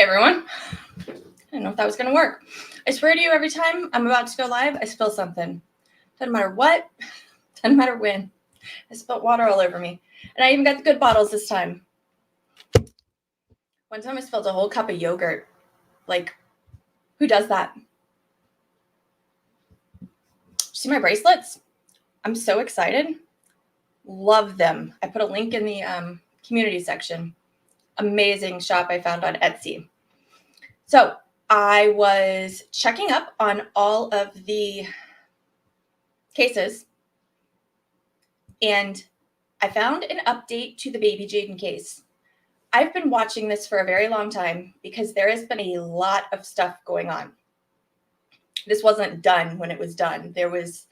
Hey everyone. I didn't know if that was going to work. I swear to you, every time I'm about to go live, I spill something. Doesn't matter what, doesn't matter when. I spilled water all over me. And I even got the good bottles this time. One time I spilled a whole cup of yogurt. Like, who does that? See my bracelets? I'm so excited. Love them. I put a link in the community section. Amazing shop I found on Etsy. So I was checking up on all of the cases, and I found an update to the baby Jayden case. I've been watching this for a very long time because there has been a lot of stuff going on. This wasn't done when it was done. It was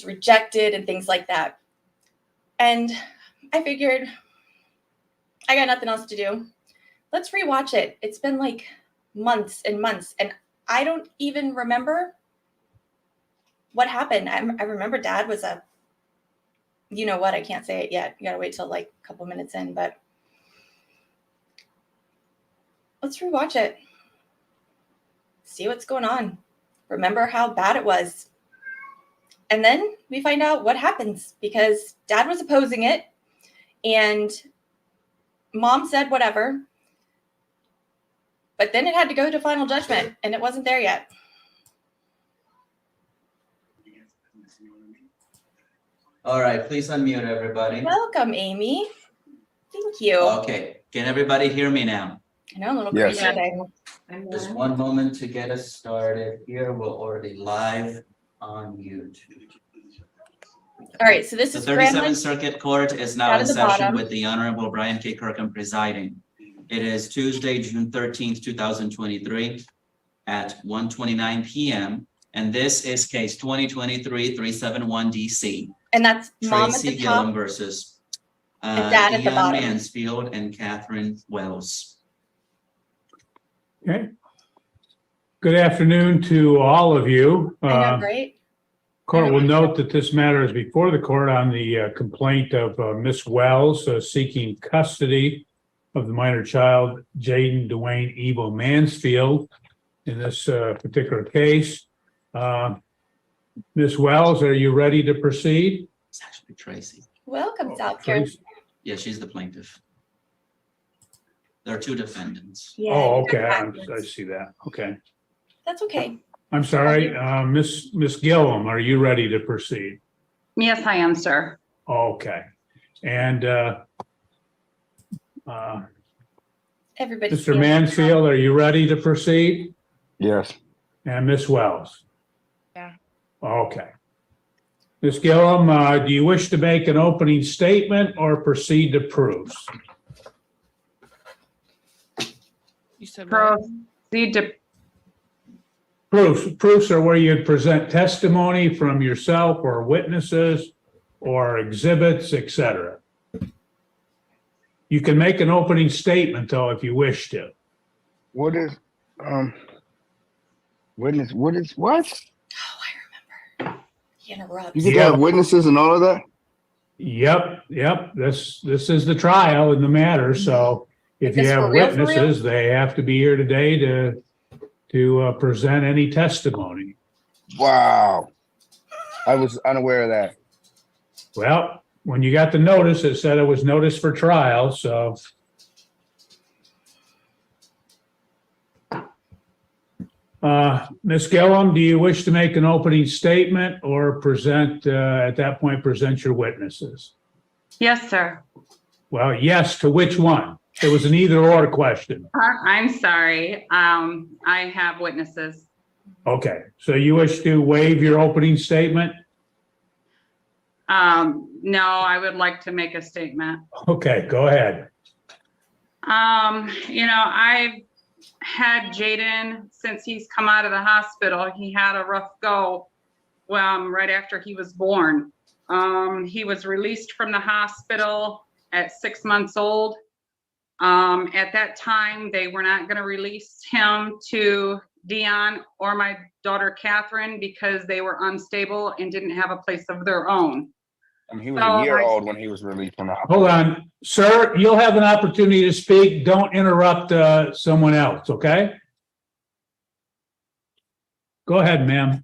rejected and things like that. And I figured I got nothing else to do. Let's rewatch it. It's been like months and months, and I don't even remember what happened. I remember Dad was a, you know what, I can't say it yet. You gotta wait till like a couple minutes in, but let's rewatch it. See what's going on. Remember how bad it was. And then we find out what happens because Dad was opposing it and Mom said whatever. But then it had to go to final judgment, and it wasn't there yet. All right, please unmute everybody. Welcome, Amy. Thank you. Okay, can everybody hear me now? I know, a little crazy today. Just one moment to get us started here. We're already live on YouTube. All right, so this The is 37th Circuit Court is now Down in at the session bottom. with the Honorable Brian K. Kirkham presiding. It is Tuesday, June 13th, 2023 at 1:29 p.m. And this is case 2023-371 DC. And that's Mom Tracy at the top. Gillum versus and Dad at the Ian bottom. Mansfield and Catherine Wells. Okay. Good afternoon to all of you. I know, right? Court will note that this matter is before the court on the complaint of Miss Wells seeking custody of the minor child, Jayden Dwayne Evo Mansfield, in this particular case. Miss Wells, are you ready to proceed? It's actually Tracy. Welcome, South Carolina. Tracy? Yeah, she's the plaintiff. There are two defendants. Yeah, Oh, you got okay, I backwards. see that. Okay. That's okay. I'm sorry, Miss Gillum, are you ready to proceed? Yes, I am, sir. Okay. And Everybody. Mr. Mansfield, are you ready to proceed? Yes. And Miss Wells? Yeah. Okay. Ms. Gillum, do you wish to make an opening statement or proceed to proofs? You said what? Proceed to, Proofs are where you'd present testimony from yourself or witnesses or exhibits, etc. You can make an opening statement though if you wish to. What is witness? What? Oh, I remember. He interrupts. You get Yeah. to have witnesses and all of that? Yep. This is the trial in the matter. So if you Is this have for real, for real? witnesses, they have to be here today to present any testimony. Wow. I was unaware of that. Well, when you got the notice, it said it was notice for trial, so. Ms. Gillum, do you wish to make an opening statement or present, at that point, present your witnesses? yes, sir. Well, yes, to which one? It was an either or question. I'm sorry. I have witnesses. Okay, so you wish to waive your opening statement? No, I would like to make a statement. Okay, go ahead. I've had Jayden since he's come out of the hospital. He had a rough go right after he was born. He was released from the hospital at 6 months old. At that time, they were not going to release him to Dion or my daughter Catherine because they were unstable and didn't have a place of their own. I mean, he was So a year I- old when he was released from the hospital. Hold on, sir, you'll have an opportunity to speak. Don't interrupt someone else, okay? Go ahead, ma'am.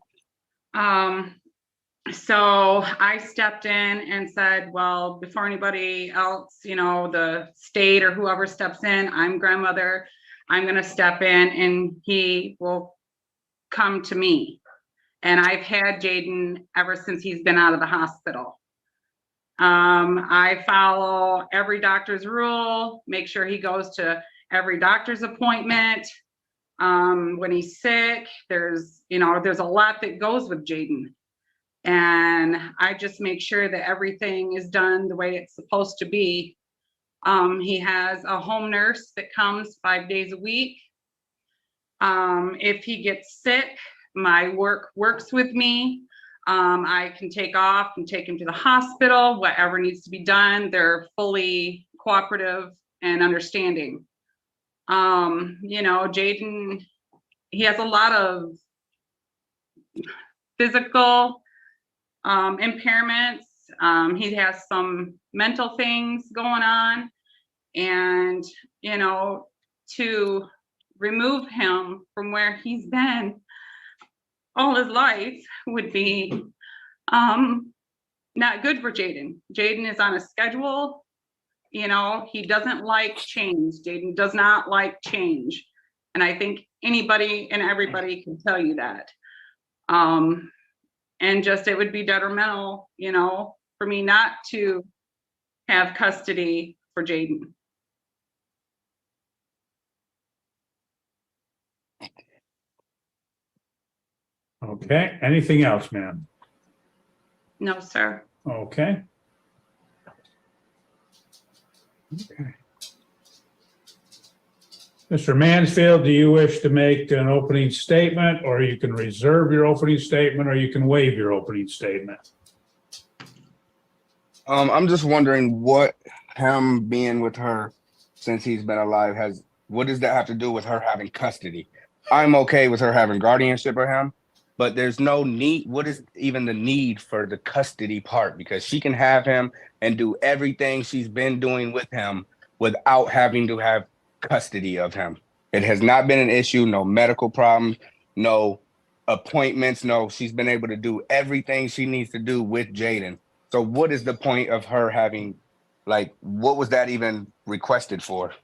So I stepped in and said, well, before anybody else, the state or whoever steps in, I'm grandmother, I'm gonna step in and he will come to me. And I've had Jayden ever since he's been out of the hospital. I follow every doctor's rule, make sure he goes to every doctor's appointment. When he's sick, there's a lot that goes with Jayden. And I just make sure that everything is done the way it's supposed to be. He has a home nurse that comes 5 days a week. If he gets sick, my work works with me. I can take off and take him to the hospital, whatever needs to be done. They're fully cooperative and understanding. Jayden, he has a lot of physical impairments. He has some mental things going on, and to remove him from where he's been all his life would be not good for Jayden. Jayden is on a schedule. He doesn't like change. Jayden does not like change, and I think anybody and everybody can tell you that. And just it would be detrimental, for me not to have custody for Jayden. Okay, anything else, ma'am? No, sir. Okay. Okay. Mr. Mansfield, do you wish to make an opening statement, or you can reserve your opening statement, or you can waive your opening statement? I'm just wondering what him being with her since he's been alive what does that have to do with her having custody? I'm okay with her having guardianship of him, but there's no need. What is even the need for the custody part? Because she can have him and do everything she's been doing with him without having to have custody of him. It has not been an issue, no medical problems, no appointments, no, she's been able to do everything she needs to do with Jayden. So what is the point of her having, what was that even requested for?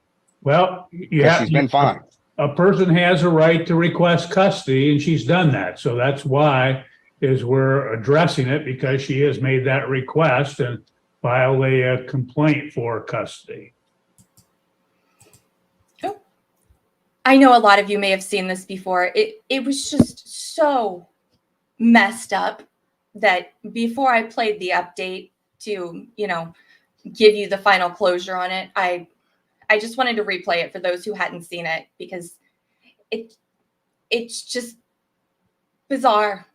Well, She's been fine. A person has a right to request custody, and she's done that. So that's why we're addressing it, because she has made that request and filed a complaint for custody. I know a lot of you may have seen this before. It was just so messed up that before I played the update to, give you the final closure on it, I just wanted to replay it for those who hadn't seen it, because it's just bizarre.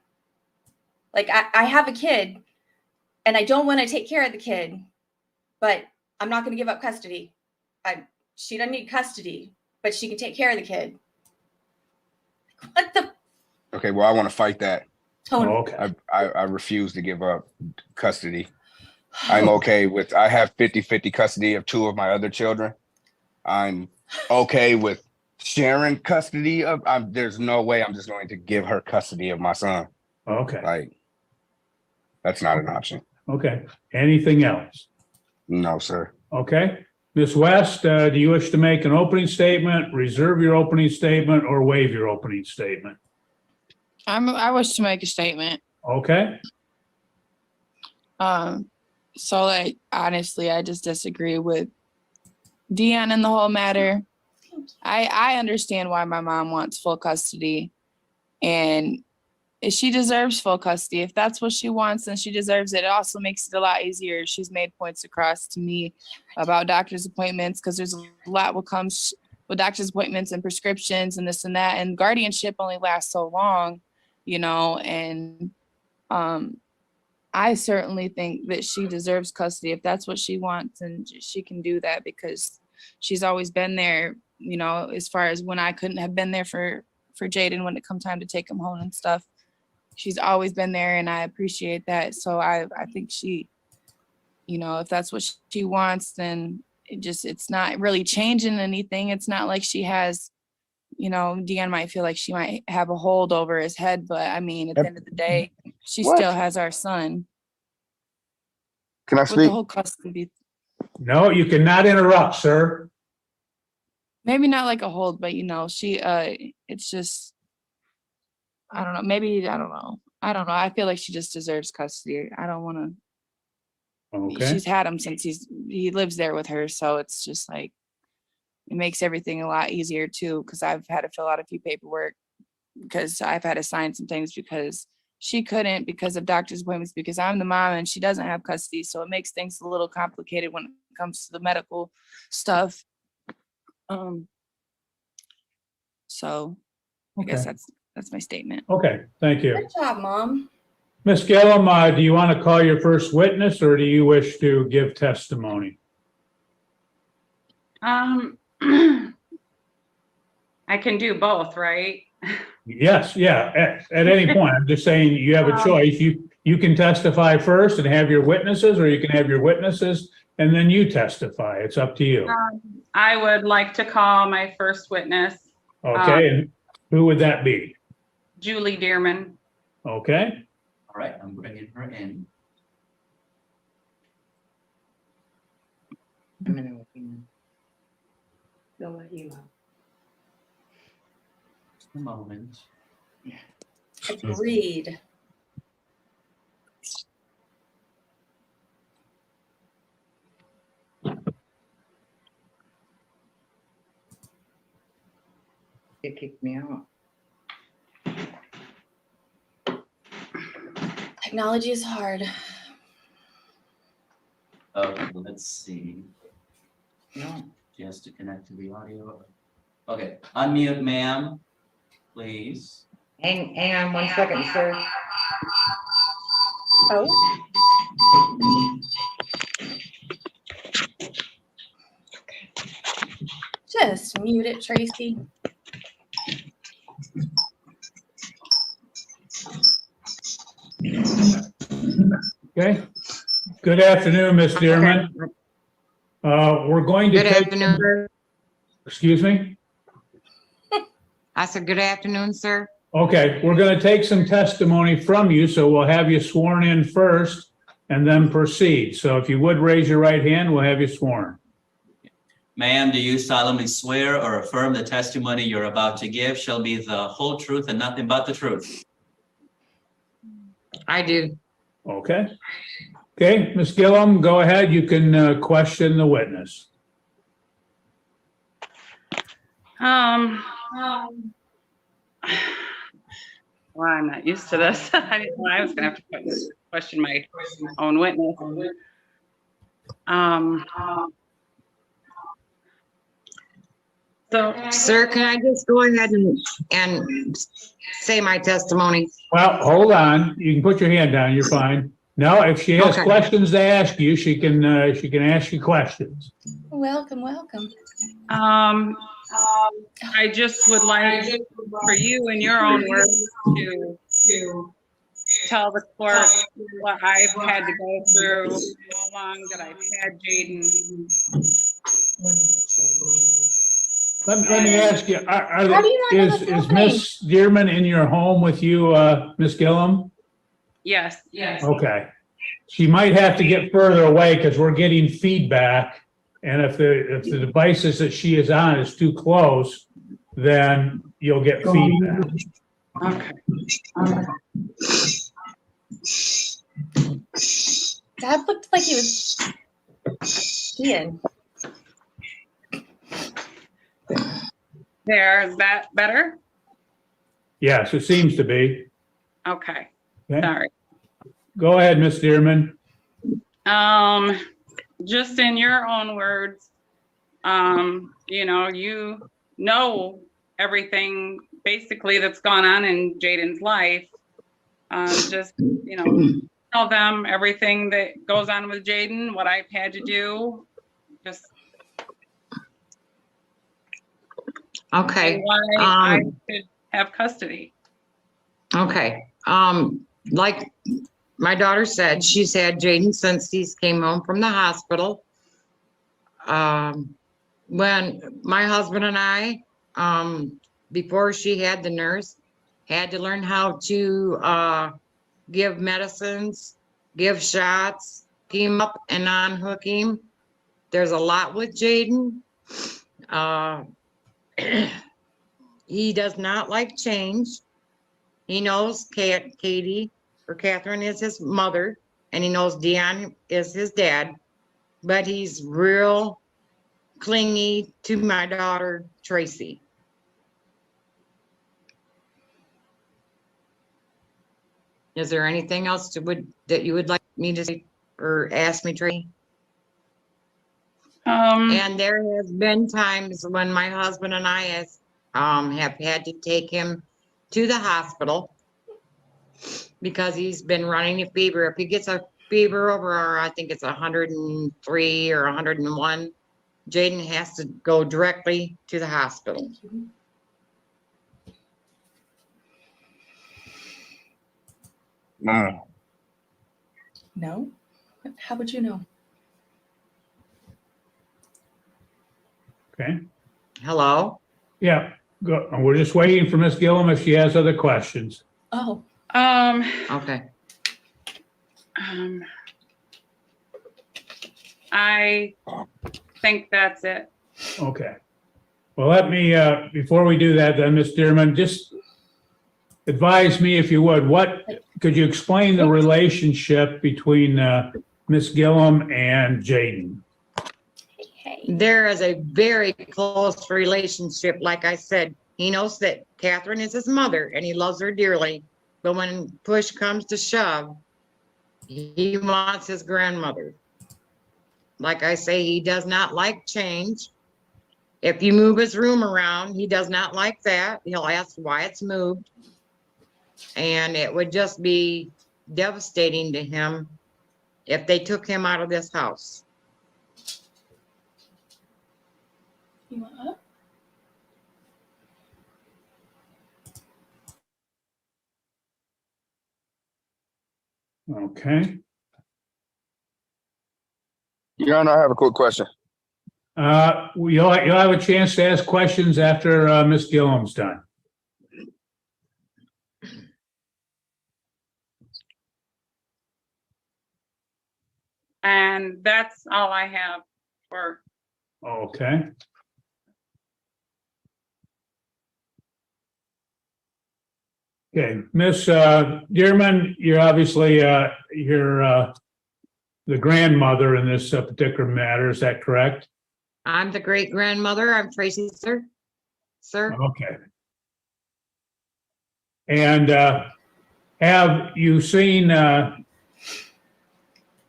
Like, I have a kid and I don't want to take care of the kid, but I'm not going to give up custody. She doesn't need custody, but she can take care of the kid. What the? Okay, well, I want to fight that. Tony. Okay. I refuse to give up custody. I'm okay with, I have 50-50 custody of 2 of my other children. I'm okay with sharing custody of, there's no way I'm just going to give her custody of my son. Okay. That's not an option. Okay. Anything else? No, sir. Okay. Ms. West, do you wish to make an opening statement, reserve your opening statement, or waive your opening statement? I wish to make a statement. Okay. So honestly, I just disagree with Deanne in the whole matter. I understand why my mom wants full custody, and she deserves full custody. If that's what she wants, then she deserves it. It also makes it a lot easier. She's made points across to me about doctor's appointments, because there's a lot what comes with doctor's appointments and prescriptions and this and that, and guardianship only lasts so long, and I certainly think that she deserves custody. If that's what she wants, and she can do that, because she's always been there, as far as when I couldn't have been there for Jayden when it come time to take him home and stuff. She's always been there, and I appreciate that. So I think she you know, if that's what she wants, then it's not really changing anything. It's not like she has, you know, Deanne might feel like she might have a hold over his head, but I mean, at the end of the day, she What? still has our son Can I with the speak? whole custody. No, you cannot interrupt, sir. Maybe not like a hold, but you know, it's just, I don't know. Maybe, I don't know. I don't know. I feel like she just deserves custody. I don't want to. Okay, She's had him since he lives there with her, so it's just like it makes everything a lot easier too. Because I've had to fill out a few paperwork because I've had to sign some things because she couldn't because of doctor's appointments because I'm the mom and she doesn't have custody, so it makes things a little complicated when it comes to the medical stuff. So I guess okay, that's my statement. okay, thank you. Good job, Mom. Ms. Gillum, do you want to call your first witness or do you wish to give testimony? I can do both, right? Yes, yeah, at any point. I'm just saying you have a choice. You can testify first and have your witnesses, or you can have your witnesses and then you testify. It's up to you. I would like to call my first witness, Okay, and who would that be? Julie Dearman. Okay, All right, I'm bringing her in. They'll let you out. Just a moment. Agreed. They kicked me out. Technology is hard. Okay, let's see. No. She has to connect to the audio. Okay, unmute, ma'am, please. Hang on 1 second, sir. Oh. Just mute it, Tracy. okay. Good afternoon, Ms. Dearman. We're going to Good take, afternoon, sir. excuse me? I said, good afternoon, sir. Okay, we're going to take some testimony from you, so we'll have you sworn in first and then proceed. So if you would raise your right hand, we'll have you sworn. Ma'am, do you solemnly swear or affirm the testimony you're about to give shall be the whole truth and nothing but the truth? I do. Okay. Okay, Ms. Gillum, go ahead. You can question the witness. Well, I'm not used to this. I didn't know I was gonna have to question my own witness. So, Sir, can I just go ahead and say my testimony? Well, hold on. You can put your hand down. You're fine. No, if she has Okay. questions to ask you, she can ask you questions. Welcome, welcome. I just would like for you in your own words to tell the court what I've had to go through, how long that I've had Jayden. Let me ask you, How do you not know is that's happening? Miss Dearman in your home with you, Miss Gillum? Yes. Okay. She might have to get further away because we're getting feedback. And if the devices that she is on is too close, then you'll get feedback. Okay. Dad looked like he was Ian. There, is that better? Yes, it seems to be. Okay, Okay. sorry. Go ahead, Miss Dearman. Just in your own words, you know everything basically that's gone on in Jayden's life. Just, tell them everything that goes on with Jayden, what I've had to do, just Okay. why I should have custody. Okay. Like my daughter said she's had Jayden since he's came home from the hospital. When my husband and I, before she had the nurse, had to learn how to give medicines, give shots, pick him up and unhook him. There's a lot with Jayden. He does not like change. He knows Katie or Catherine is his mother, and he knows Dion is his dad, but he's real clingy to my daughter, Tracy. Is there anything else that you would like me to say or ask me, Tracy? And there has been times when my husband and I have had to take him to the hospital because he's been running a fever. If he gets a fever over, I think it's 103 or 101, Jayden has to go directly to the hospital. Thank you. No. No? How would you know? Okay, Hello? yeah, go, we're just waiting for Ms. Gillum if she has other questions. Oh, Okay. I think that's it. Okay. Well, let me, before we do that, then, Ms. Dearman, just advise me if you would, could you explain the relationship between Ms. Gillum and Jayden? hey. There is a very close relationship. Like I said, he knows that Catherine is his mother and he loves her dearly. But when push comes to shove, he wants his grandmother. Like I say, he does not like change. If you move his room around, he does not like that. He'll ask why it's moved. And it would just be devastating to him if they took him out of this house. You want up? Okay. Your Honor, I have a quick question. You'll have a chance to ask questions after Ms. Gillum's done. And that's all I have for, Okay. Okay, Miss Dearman, you're obviously you're the grandmother in this particular matter. Is that correct? I'm the great grandmother. I'm Tracy, sir. Sir, Okay. And have you seen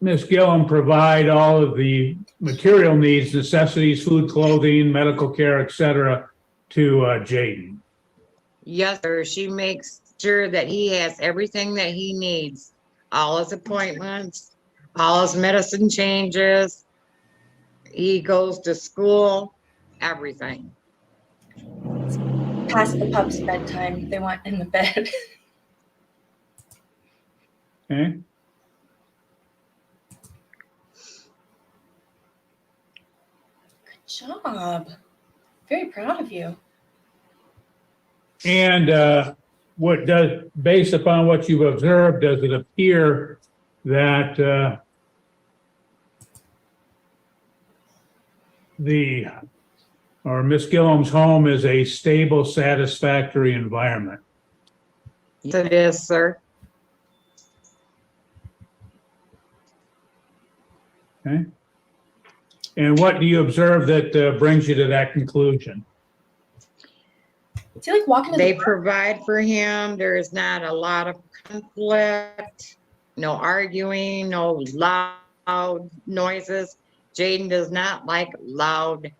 Ms. Gillum provide all of the material needs, necessities, food, clothing, medical care, et cetera, to Jayden? yes, sir. She makes sure that he has everything that he needs, all his appointments, all his medicine changes. He goes to school, everything. Past the pup's bedtime. They want in the bed. Okay. Good job. Very proud of you. And based upon what you've observed, does it appear that Miss Gillum's home is a stable, satisfactory environment? Yes, it is, sir. Okay. And what do you observe that brings you to that conclusion? Is he like walking to They the provide for him. There is not a lot of conflict, no arguing, no loud noises. Jayden does not like loud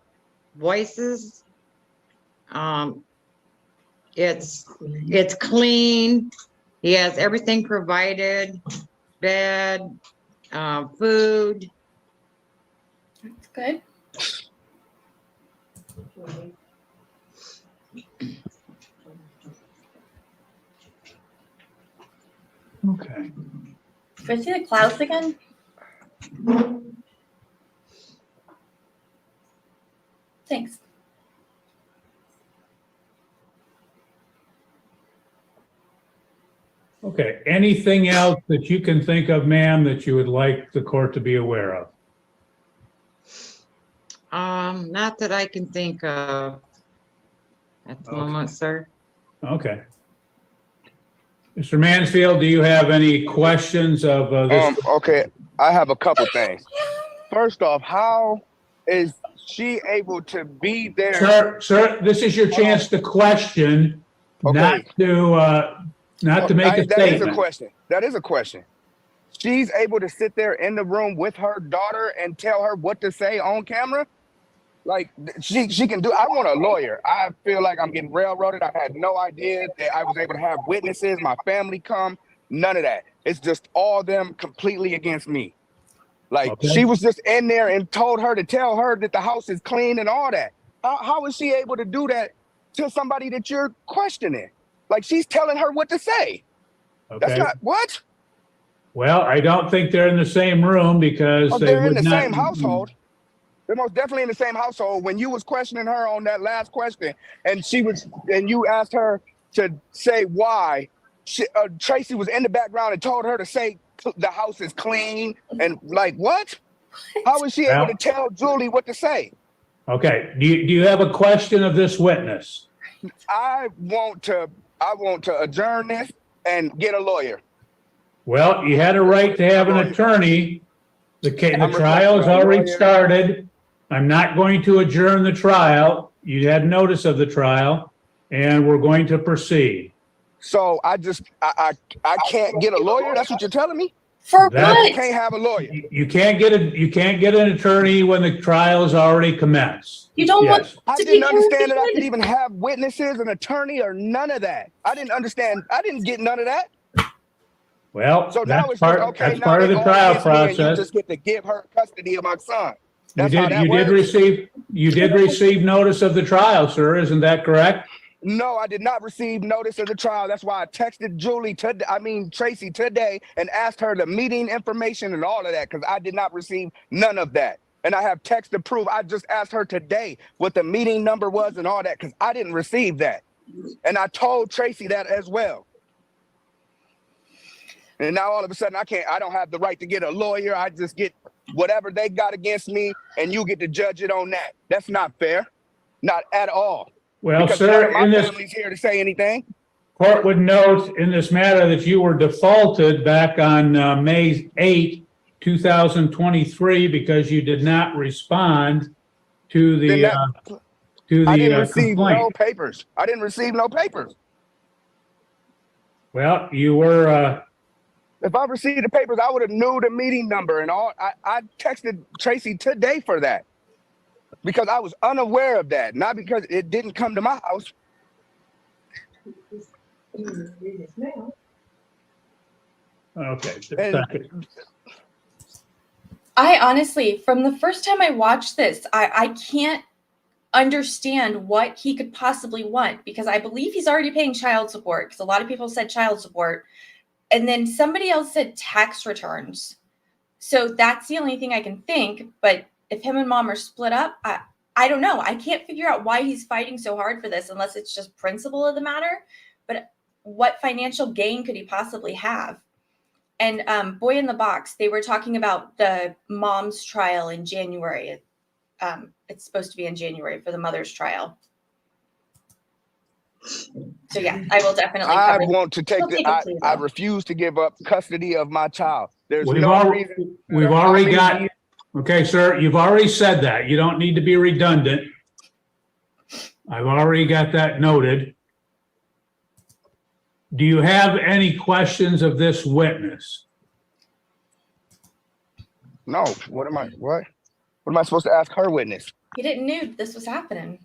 voices. It's clean. He has everything provided, bed, food. That's good. Okay. Do I see the clouds again? Thanks. Okay, anything else that you can think of, ma'am, that you would like the court to be aware of? Not that I can think of at the Okay. moment, sir. Okay. Mr. Mansfield, do you have any questions of this? Okay, I have a couple things. First off, how is she able to be there? Sir, this is your chance to question, not Okay. to make a That is a statement. question. That is a question. She's able to sit there in the room with her daughter and tell her what to say on camera? Like she can do. I want a lawyer. I feel like I'm getting railroaded. I had no idea that I was able to have witnesses, my family come, none of that. It's just all them completely against me. Like Okay. she was just in there and told her to tell her that the house is clean and all that. How is she able to do that to somebody that you're questioning? Like she's telling her what to say. That's Okay. not what? Well, I don't think they're in the same room because Oh, they they're in would the not. same household. They're most definitely in the same household. When you was questioning her on that last question, and you asked her to say why, Tracy was in the background and told her to say the house is clean and like what? How is she able to tell Julie what to say? Okay, do you have a question of this witness? I want to adjourn this and get a lawyer. Well, you had a right to have an attorney. The trial has already started. I'm not going to adjourn the trial. You had notice of the trial, and we're going to proceed. So I can't get a lawyer. That's what you're telling me? For That's- I what? can't have a lawyer. You can't get an attorney when the trial is already commenced. You don't want Yes. I to didn't take care of understand that I the could kid. even have witnesses, an attorney, or none of that. I didn't understand. I didn't get none of that. Well, So now that's it's part, just, okay, that's now part of they the all trial against me and you process. just get to give her custody of my son. You That's how did, that you did receive notice of the trial, sir. Isn't that correct? No, I did not receive notice of the trial. That's why I texted Tracy today and asked her the meeting information and all of that because I did not receive none of that. And I have text to prove. I just asked her today what the meeting number was and all that because I didn't receive that. And I told Tracy that as well. And now all of a sudden I don't have the right to get a lawyer. I just get whatever they got against me and you get to judge it on that. That's not fair. Not at all. Well, Because none sir, of my in this family's here to say anything. court would note in this matter that you were defaulted back on May 8, 2023, because you did not respond to the I didn't receive no complaint. papers. I didn't receive no papers. Well, you were, If I received the papers, I would have knew the meeting number and all. I texted Tracy today for that because I was unaware of that, not because it didn't come to my house. okay. just a And- second. I honestly, from the first time I watched this, I can't understand what he could possibly want because I believe he's already paying child support because a lot of people said child support. And then somebody else said tax returns. So that's the only thing I can think. But if him and mom are split up, I don't know. I can't figure out why he's fighting so hard for this unless it's just principle of the matter. But what financial gain could he possibly have? And Boy in the Box, they were talking about the mom's trial in January. It's supposed to be in January for the mother's trial. So yeah, I will definitely I cover. want to take He'll take a plea, I though. refuse to give up custody of my child. There's We've no already, reason. we've How already many got, years- okay, sir, you've already said that. You don't need to be redundant. I've already got that noted. Do you have any questions of this witness? No. What am I supposed to ask her witness? He didn't know this was happening.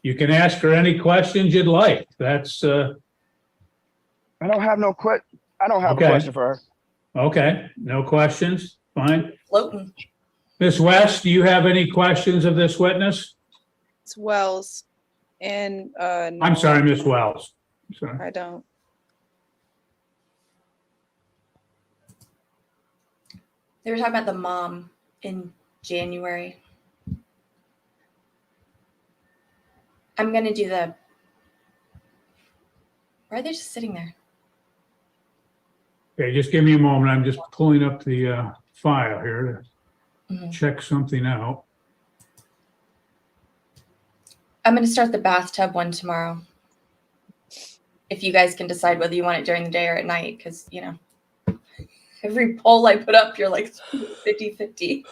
You can ask her any questions you'd like. That's, I don't have no I don't have Okay. a question for her. okay. No questions? Fine. Floating. Ms. West, do you have any questions of this witness? It's Wells. And no, I'm sorry, Ms. Wells. Sorry. I don't. They were talking about the mom in January. I'm going to do the. Why are they just sitting there? Okay, just give me a moment. I'm just pulling up the file here to Mhm. check something out. I'm going to start the bathtub one tomorrow. If you guys can decide whether you want it during the day or at night, because, you know, every poll I put up, you're like 50-50.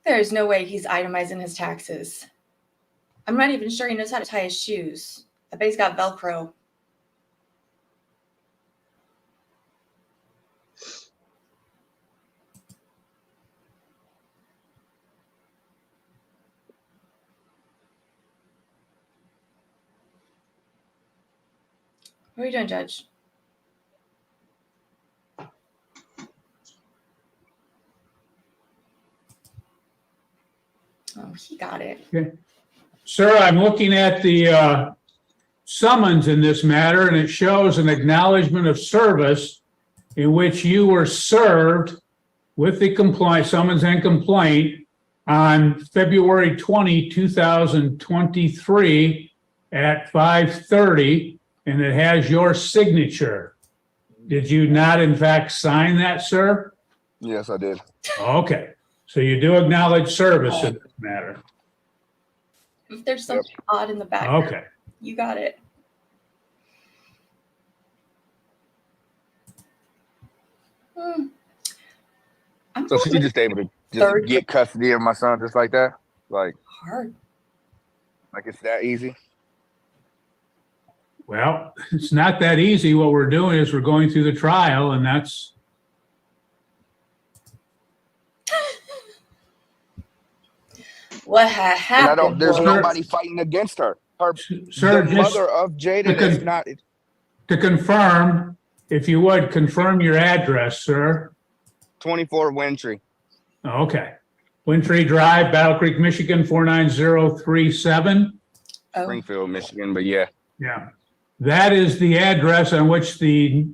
There's no way he's itemizing his taxes. I'm not even sure he knows how to tie his shoes. I bet he's got Velcro. What are you doing, Judge? Oh, he got it. Sir, I'm looking at the summons in this matter, and it shows an acknowledgement of service in which you were served with the summons and complaint on February 20, 2023 at 5:30, and it has your signature. Did you not in fact sign that, sir? Yes, I did. Okay, so you do acknowledge service in this matter. If there's something odd in the background, Okay. you got it. I'm So going she with just able to third- just get custody of my son just like that? Like hard. it's that easy? Well, it's not that easy. What we're doing is we're going through the trial, and that's, What And I happened? don't. There's was- nobody fighting against her. Her sir, the just mother of Jayden is not. to confirm, if you would, confirm your address, sir. 24 Wintry. Okay. Wintry Drive, Battle Creek, Michigan, 49037. Oh, Springfield, Michigan. But yeah, Yeah. That is the address on which the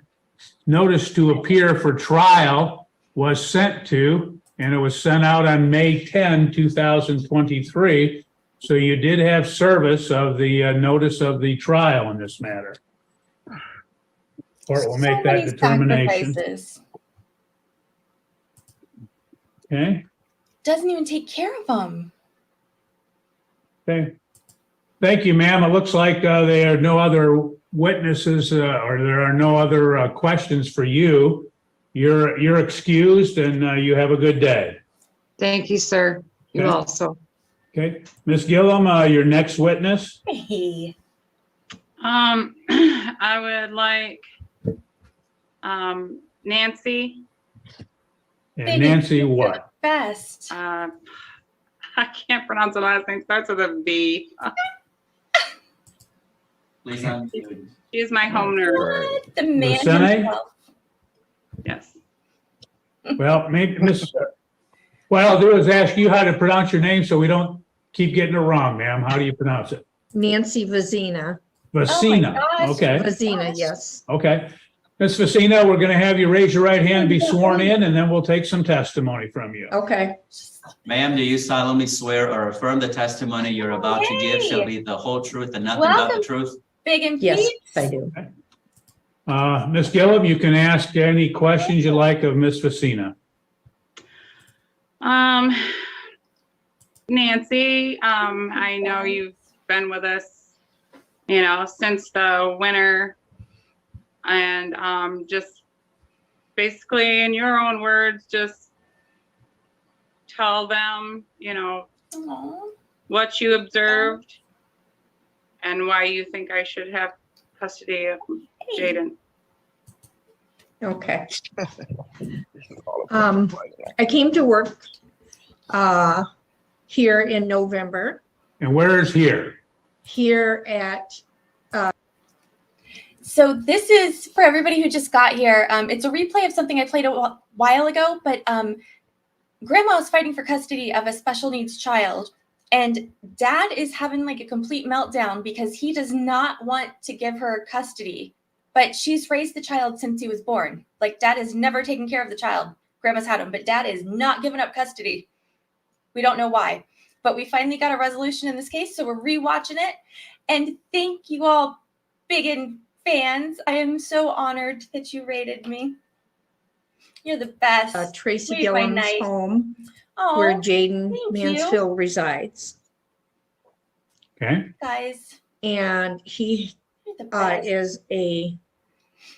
notice to appear for trial was sent to, and it was sent out on May 10, 2023. So you did have service of the notice of the trial in this matter. Court will make so that many determination. sacrifices. Okay, Doesn't even take care of them. okay. Thank you, ma'am. It looks like there are no other witnesses or there are no other questions for you. You're excused, and you have a good day. Thank you, sir. You Okay. also. Okay, Ms. Gillum, your next witness. Hey, I would like, Nancy, And Nancy you're what? the best. I can't pronounce her last name, starts with a V. Please unmute. She is my home nurse, What? The man Lucene? himself. yes. Well, maybe Miss. What I'll do is ask you how to pronounce your name so we don't keep getting it wrong, ma'am. How do you pronounce it? Nancy Vazina. Vecina. gosh. Okay, Vazina, yes. okay. Ms. Vecina, we're going to have you raise your right hand and be sworn in, and then we'll take some testimony from you. Okay, Ma'am, do you solemnly swear or affirm the testimony you're about to give shall be the whole truth and nothing but the Welcome. truth? Big and yes, Pete's. I do. Ms. Gillum, you can ask any questions you like of Ms. Vecina. Nancy, I know you've been with us, since the winter. And just basically in your own words, just tell them, Aw. what you observed and why you think I should have custody of Jayden. Okay. I came to work here in November, And where is here? here at, So this is for everybody who just got here. It's a replay of something I played a while ago, but Grandma is fighting for custody of a special needs child, and Dad is having like a complete meltdown because he does not want to give her custody but she's raised the child since he was born. Like, dad has never taken care of the child. Grandma's had him, but dad is not giving up custody. We don't know why, but we finally got a resolution in this case, so we're rewatching it. And thank you all, Biggin fans. I am so honored that you rated me. You're the best. Tracy Made my Gillum's night. home Oh, where Jayden thank you. Mansfield resides. Okay, Guys, And he you're the best. is a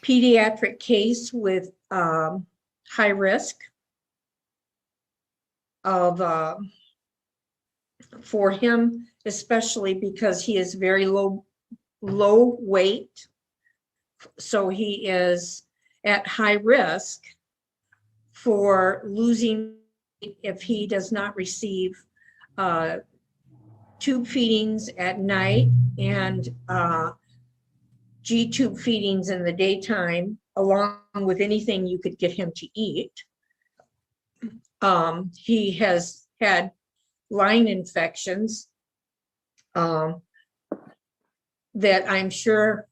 pediatric case with high risk of for him, especially because he is very low weight. So he is at high risk for losing if he does not receive tube feedings at night and G-tube feedings in the daytime, along with anything you could get him to eat. He has had line infections that I'm sure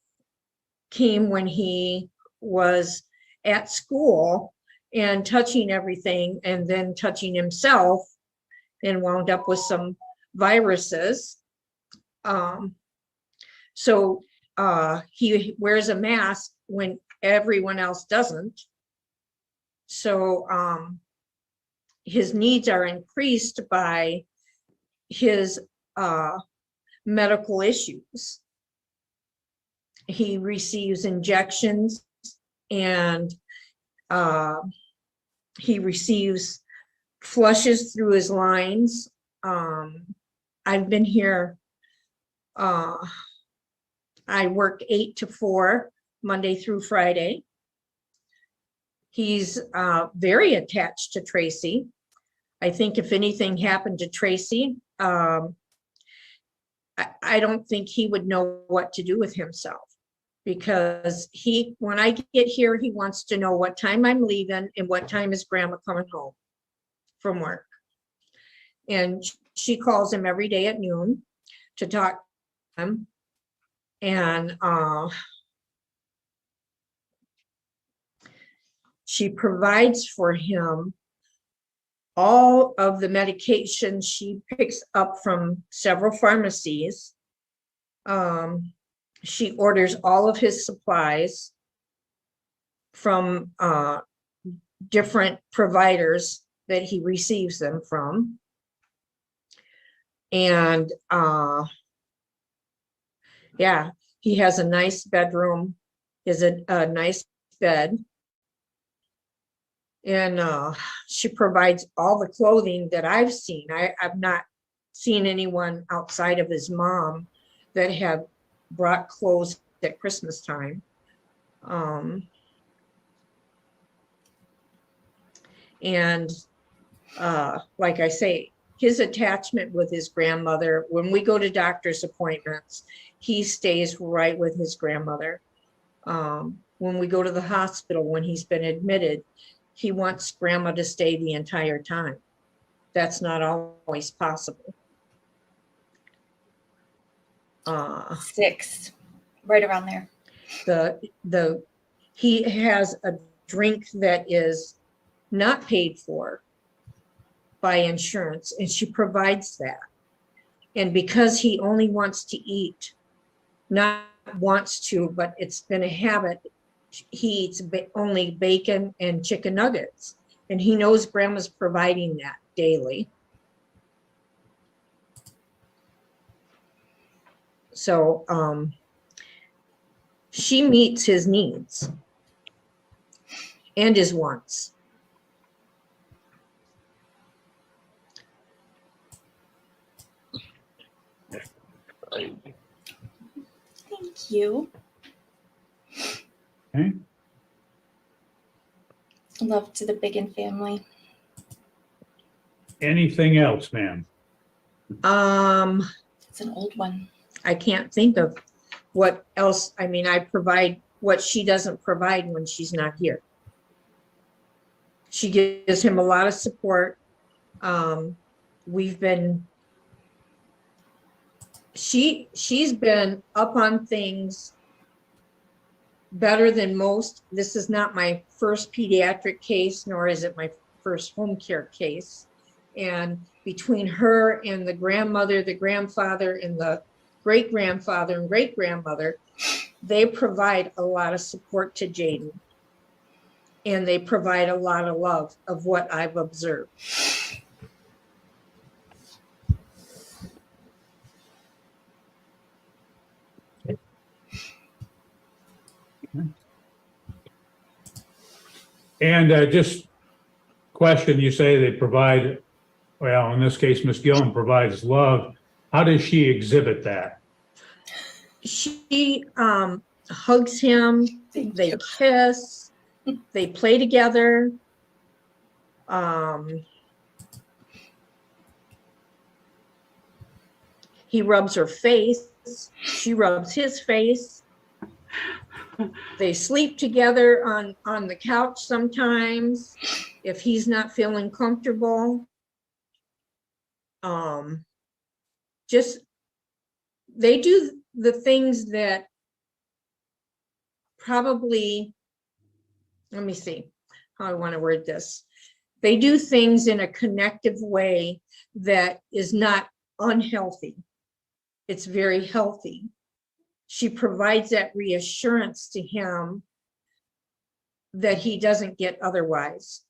came when he was at school and touching everything and then touching himself and wound up with some viruses. So he wears a mask when everyone else doesn't. So his needs are increased by his medical issues. He receives injections and he receives flushes through his lines. I've been here, I work 8 to 4, Monday through Friday. He's very attached to Tracy. I think if anything happened to Tracy, I don't think he would know what to do with himself, because when I get here, he wants to know what time I'm leaving and what time is grandma coming home from work. And she calls him every day at noon to talk to him. And she provides for him all of the medication she picks up from several pharmacies. She orders all of his supplies from different providers that he receives them from. And yeah, he has a nice bedroom, is a nice bed. And she provides all the clothing that I've seen. I've not seen anyone outside of his mom that have brought clothes at Christmas time. And like I say, his attachment with his grandmother, when we go to doctor's appointments, he stays right with his grandmother. When we go to the hospital, when he's been admitted, he wants grandma to stay the entire time. That's not always possible. 6, right around there. He has a drink that is not paid for by insurance, and she provides that. And because he only wants to eat, not wants to, but it's been a habit, he eats only bacon and chicken nuggets, and he knows grandma's providing that daily. So she meets his needs and his wants. Thank you. okay. Love to the Biggin family. Anything else, ma'am? It's an old one. I can't think of what else. I mean, I provide what she doesn't provide when she's not here. She gives him a lot of support. She's been up on things better than most. This is not my first pediatric case, nor is it my first home care case. And between her and the grandmother, the grandfather, and the great-grandfather and great-grandmother, they provide a lot of support to Jayden. And they provide a lot of love of what I've observed. And just question, you say they provide, well, in this case, Miss Gillen provides love. How does she exhibit that? She hugs him, Thank they you. kiss, they play together. He rubs her face, she rubs his face. They sleep together on the couch sometimes if he's not feeling comfortable. Just, they do the things that probably, let me see how I want to word this. They do things in a connective way that is not unhealthy. It's very healthy. She provides that reassurance to him that he doesn't get otherwise.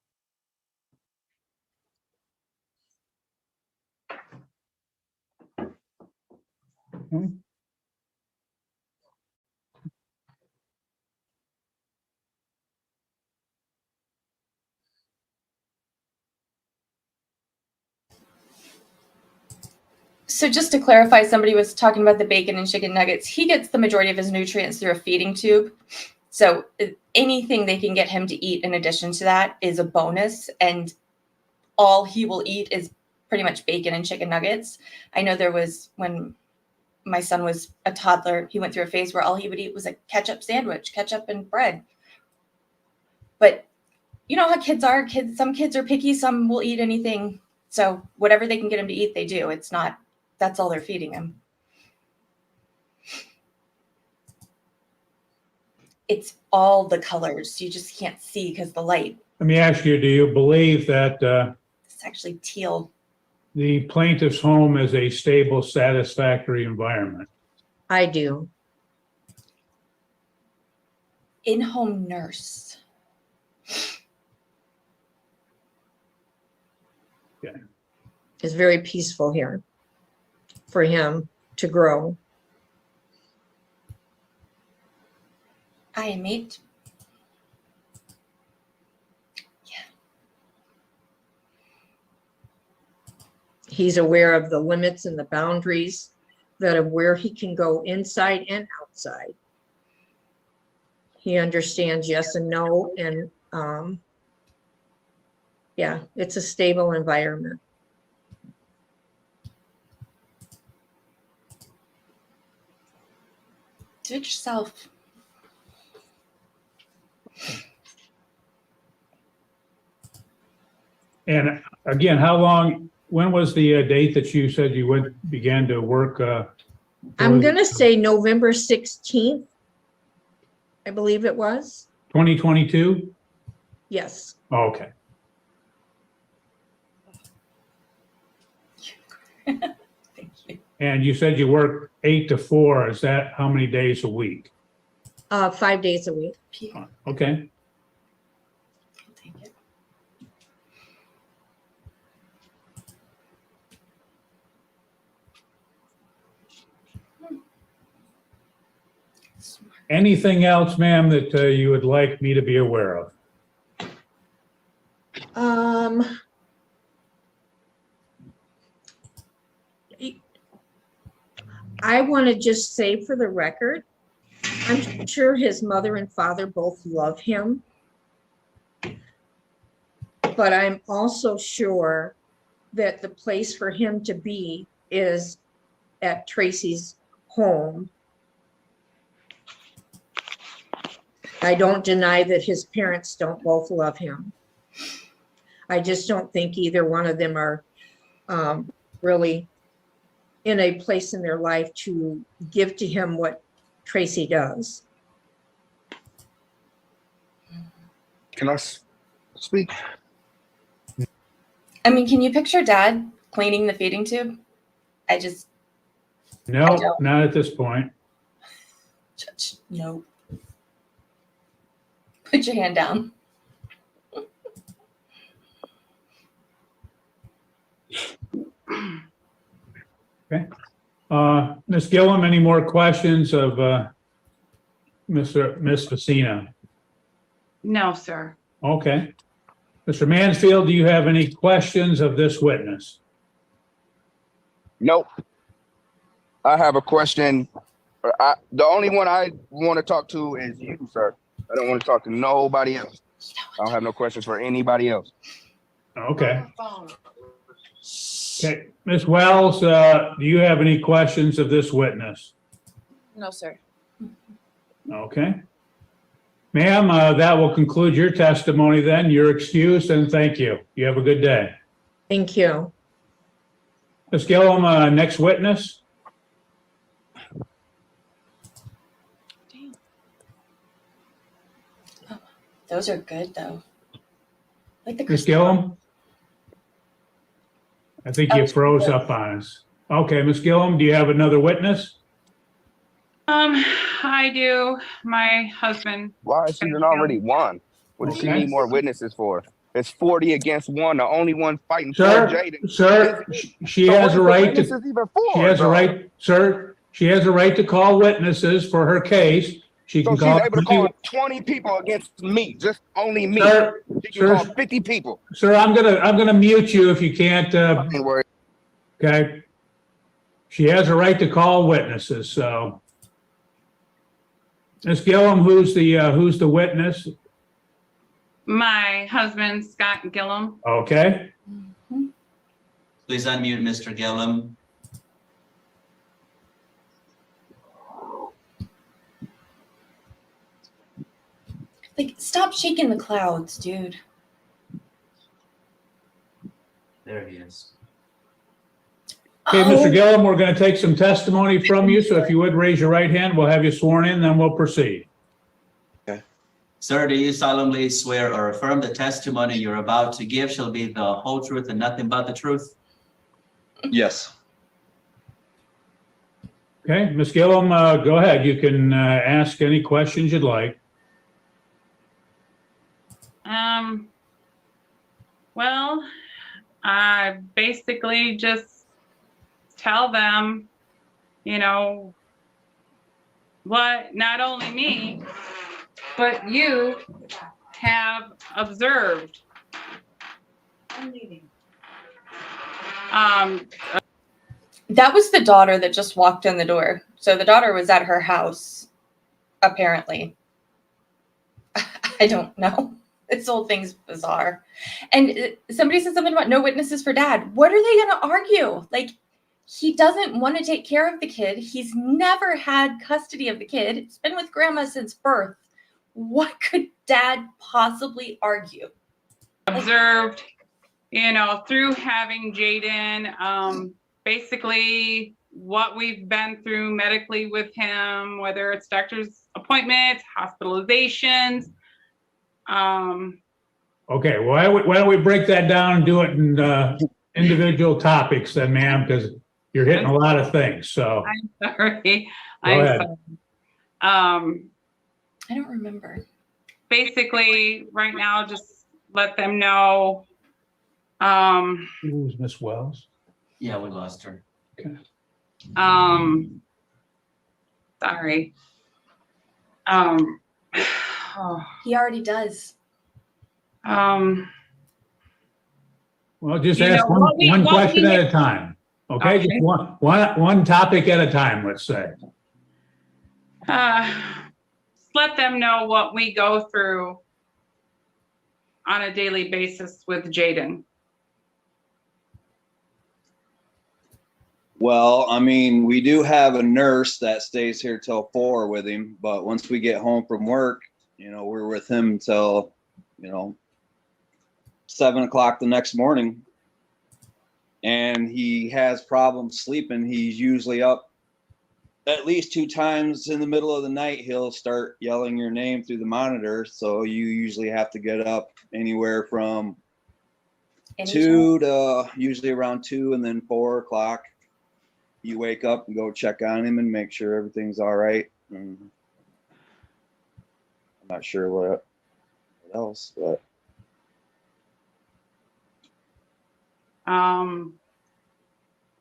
So just to clarify, somebody was talking about the bacon and chicken nuggets. He gets the majority of his nutrients through a feeding tube. So anything they can get him to eat in addition to that is a bonus. And all he will eat is pretty much bacon and chicken nuggets. I know there was, when my son was a toddler, he went through a phase where all he would eat was a ketchup sandwich, ketchup and bread. But you know how kids are. Some kids are picky, some will eat anything. So whatever they can get him to eat, they do. It's not, that's all they're feeding him. It's all the colors. You just can't see because the light. Let me ask you, do you believe that It's actually teal. the plaintiff's home is a stable, satisfactory environment? I do. In-home nurse. It's very peaceful here for him to grow. I am 8. He's aware of the limits and the boundaries that of where he can go inside and outside. He understands yes and no, and yeah, it's a stable environment. Do it yourself. And again, when was the date that you said you began to work? I'm gonna say November 16th, I believe it was. 2022? Yes, Oh, okay. Thank you. And you said you work 8 to 4. Is that how many days a week? 5 days a week. Okay. I'll take it. Anything else, ma'am, that you would like me to be aware of? I want to just say for the record, I'm sure his mother and father both love him. But I'm also sure that the place for him to be is at Tracy's home. I don't deny that his parents don't both love him. I just don't think either one of them are really in a place in their life to give to him what Tracy does. Can I speak? I mean, can you picture dad cleaning the feeding tube? I just, No, don't. not at this point. no. Put your hand down. Ms. Gillum, any more questions of Miss Vecina? No, sir. Okay. Mr. Mansfield, do you have any questions of this witness? Nope. I have a question. The only one I want to talk to is you, sir. I don't want to talk to nobody else. I don't have no questions for anybody else. Okay. Okay, Ms. Wells, do you have any questions of this witness? No, sir. Okay. Ma'am, that will conclude your testimony then. You're excused and thank you. You have a good day. Thank you. Ms. Gillum, next witness? Those are good though. Like the Ms. Gillum? I think you froze up on us. Okay, Ms. Gillum, do you have another witness? I do. My husband. Why is she already won? What does she Okay. need more witnesses for? It's 40 against 1. The only one fighting for Sir, Jayden. sir, she So has what a is the right witnesses to, even for, she has a though? right, sir, she has a right to call witnesses for her case. She So can she's call. able to call 20 people against me, just only me. Sir, She can call sir, 50 people. sir, I'm gonna mute you if you can't, Ain't worried. okay? She has a right to call witnesses, so. Ms. Gillum, who's the witness? My husband, Scott Gillum. Okay, Please unmute Mr. Gillum. Like, stop shaking the clouds, dude. There he is. okay, Mr. Oh, Gillum, we're gonna take some testimony from you, so if you would raise your right hand, we'll have you sworn in, then we'll proceed. Sir, do you solemnly swear or affirm the testimony you're about to give shall be the whole truth and nothing but the truth? Yes. Okay, Ms. Gillum, go ahead. You can ask any questions you'd like. Well, I basically just tell them, you know, what not only me, but you have observed. that was the daughter that just walked in the door. So the daughter was at her house, apparently. I don't know. This whole thing's bizarre. And somebody said something about no witnesses for dad. What are they going to argue? Like, he doesn't want to take care of the kid. He's never had custody of the kid. It's been with grandma since birth. What could dad possibly argue? Observed, you know, through having Jayden, basically what we've been through medically with him, whether it's doctor's appointments, hospitalizations. Okay, well, why don't we break that down and do it in individual topics then, ma'am, because you're hitting a lot of things, so. I'm sorry. Go ahead. Sorry. I don't remember. Basically, right now, just let them know. Who's Miss Wells? Yeah, we lost her. Sorry. He already does. Well, just You ask know, what we- one what question we- at a time, okay? Just Okay. one topic at a time, let's say. Just let them know what we go through on a daily basis with Jayden. Well, I mean, we do have a nurse that stays here till 4 with him, but once we get home from work, you know, we're with him till, you know, 7 o'clock the next morning. And he has problems sleeping. He's usually up at least 2 times in the middle of the night, he'll start yelling your name through the monitor. So you usually have to get up anywhere from Any 2 to usually around 2, and then 4 o'clock. You wake up and go check on him and make sure everything's all right. And I'm not sure what else, but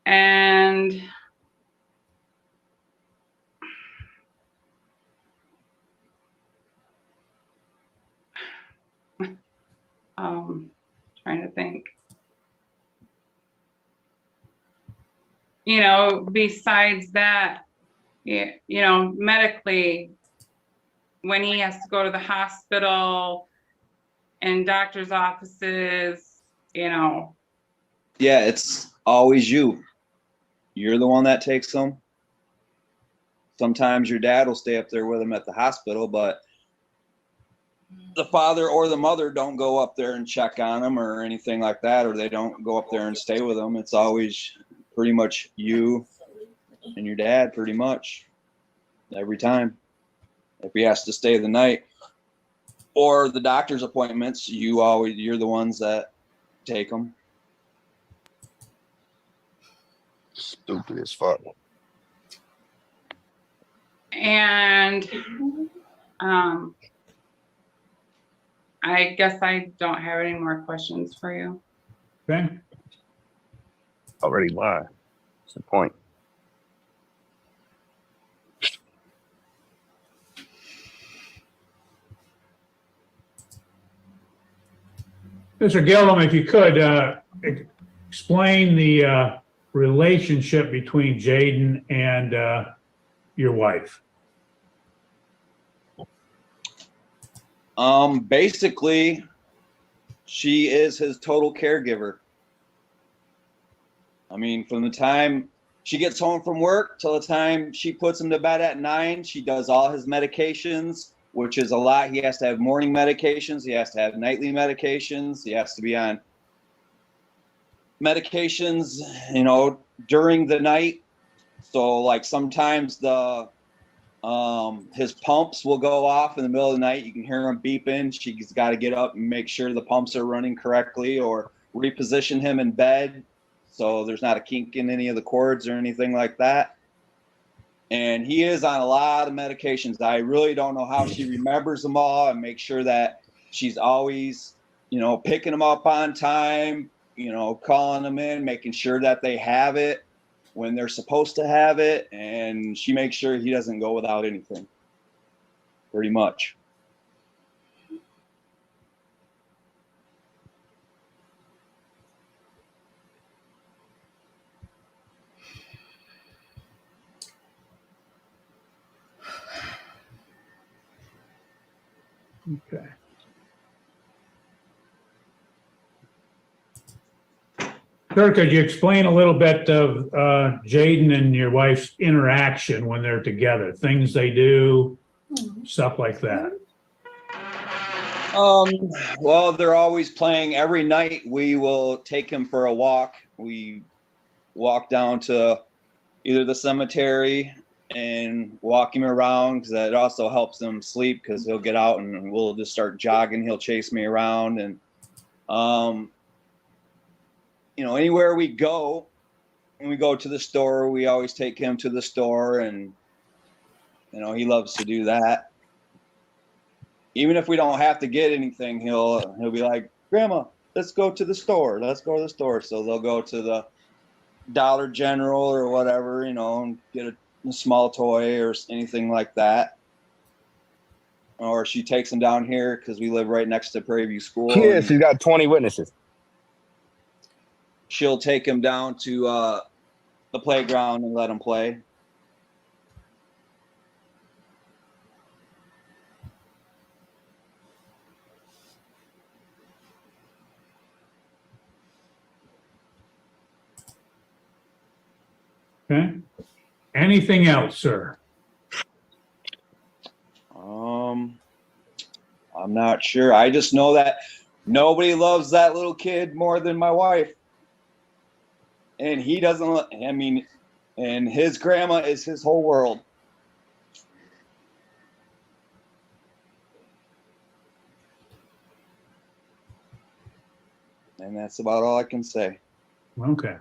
And trying to think. You know, besides that, you know, medically, when he has to go to the hospital and doctor's offices, you know. yeah, it's always you. You're the one that takes them. Sometimes your dad will stay up there with him at the hospital, but the father or the mother don't go up there and check on them or anything like that, or they don't go up there and stay with them. It's always pretty much you and your dad, pretty much every time. If he has to stay the night or the doctor's appointments, you're the ones that take them. Stupid as fuck. And I guess I don't have any more questions for you. Okay, Already lied. What's the point? Mr. Gillum, if you could, explain the relationship between Jayden and your wife. Basically, she is his total caregiver. I mean, from the time she gets home from work till the time she puts him to bed at 9, she does all his medications, which is a lot. He has to have morning medications. He has to have nightly medications. He has to be on medications, you know, during the night. So like sometimes his pumps will go off in the middle of the night. You can hear them beeping. She's got to get up and make sure the pumps are running correctly, or reposition him in bed so there's not a kink in any of the cords or anything like that. And he is on a lot of medications. I really don't know how she remembers them all and make sure that she's always, you know, picking them up on time, you know, calling them in, making sure that they have it when they're supposed to have it. And she makes sure he doesn't go without anything, pretty much. Okay. Sir, could you explain a little bit of Jayden and your wife's interaction when they're together? Things they do, stuff like that. Well, they're always playing. Every night we will take him for a walk. We walk down to either the cemetery and walk him around, because that also helps him sleep, because he'll get out and we'll just start jogging. He'll chase me around. And you know, anywhere we go, when we go to the store, we always take him to the store, and you know, he loves to do that. Even if we don't have to get anything, he'll be like, "Grandma, let's go to the store. Let's go to the store." So they'll go to the Dollar General or whatever, you know, and get a small toy or anything like that. Or she takes him down here because we live right next to Prairie View School. Yeah, she's got 20 witnesses. She'll take him down to the playground and let him play. Okay. Anything else, sir? I'm not sure. I just know that nobody loves that little kid more than my wife. And he doesn't, I mean, And his grandma is his whole world. And that's about all I can say. Okay.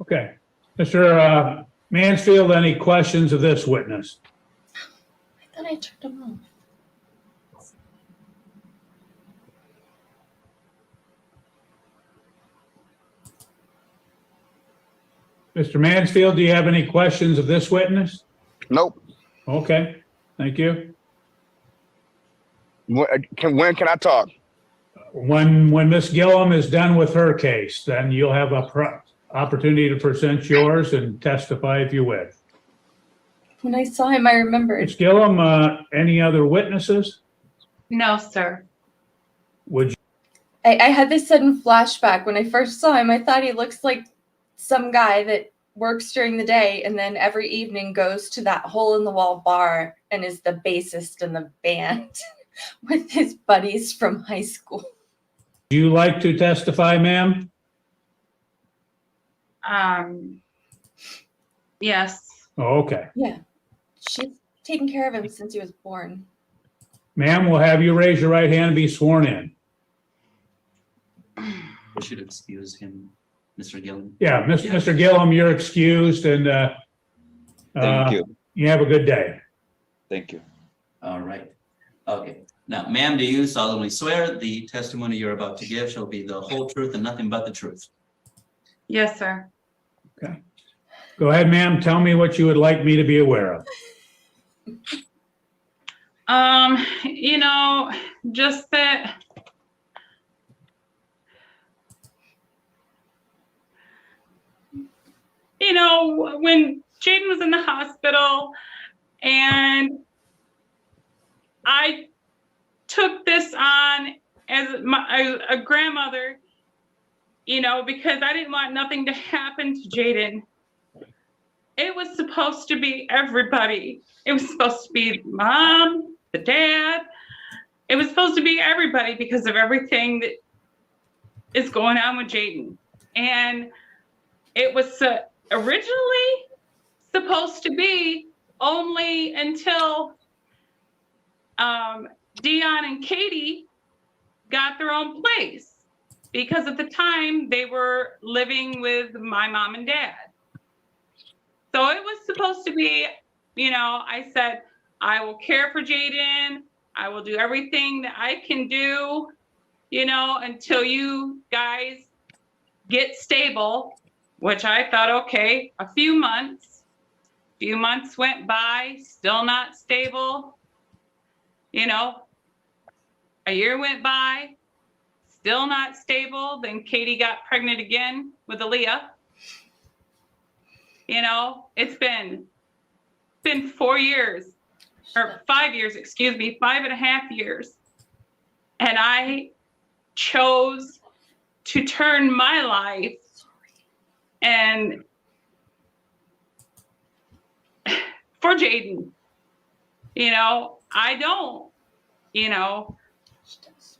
Okay. Mr. Mansfield, any questions of this witness? I thought I turned them off. Mr. Mansfield, do you have any questions of this witness? Nope. Okay, thank you. When can I talk? When Ms. Gillum is done with her case, then you'll have a opportunity to present yours and testify if you wish. When I saw him, I remembered. Ms. Gillum, any other witnesses? No, sir. Would you, I had this sudden flashback. When I first saw him, I thought he looks like some guy that works during the day and then every evening goes to that hole in the wall bar and is the bassist in the band with his buddies from high school. would you like to testify, ma'am? Yes. Oh, okay. Yeah. She's taken care of him since he was born. Ma'am, we'll have you raise your right hand and be sworn in. We should excuse him, Mr. Gillen. Yeah, Mr. Gillum, you're excused and Thank you. you have a good day. Thank you. All right. Okay. Now, ma'am, do you solemnly swear the testimony you're about to give shall be the whole truth and nothing but the truth? Yes, sir. Okay. Go ahead, ma'am. Tell me what you would like me to be aware of. You know, just that you know, when Jayden was in the hospital and I took this on as a grandmother, you know, because I didn't want nothing to happen to Jayden. It was supposed to be everybody. It was supposed to be mom, the dad. It was supposed to be everybody because of everything that is going on with Jayden. And it was originally supposed to be only until Dion and Katie got their own place, because at the time they were living with my mom and dad. So it was supposed to be, you know, I said, I will care for Jayden. I will do everything that I can do, you know, until you guys get stable, which I thought, okay, a few months went by, still not stable. You know, a year went by, still not stable. Then Katie got pregnant again with Aaliyah. You know, it's been 4 years, or 5 years, excuse me, 5.5 years. And I chose to turn my life and for Jayden. You know, I don't, you know,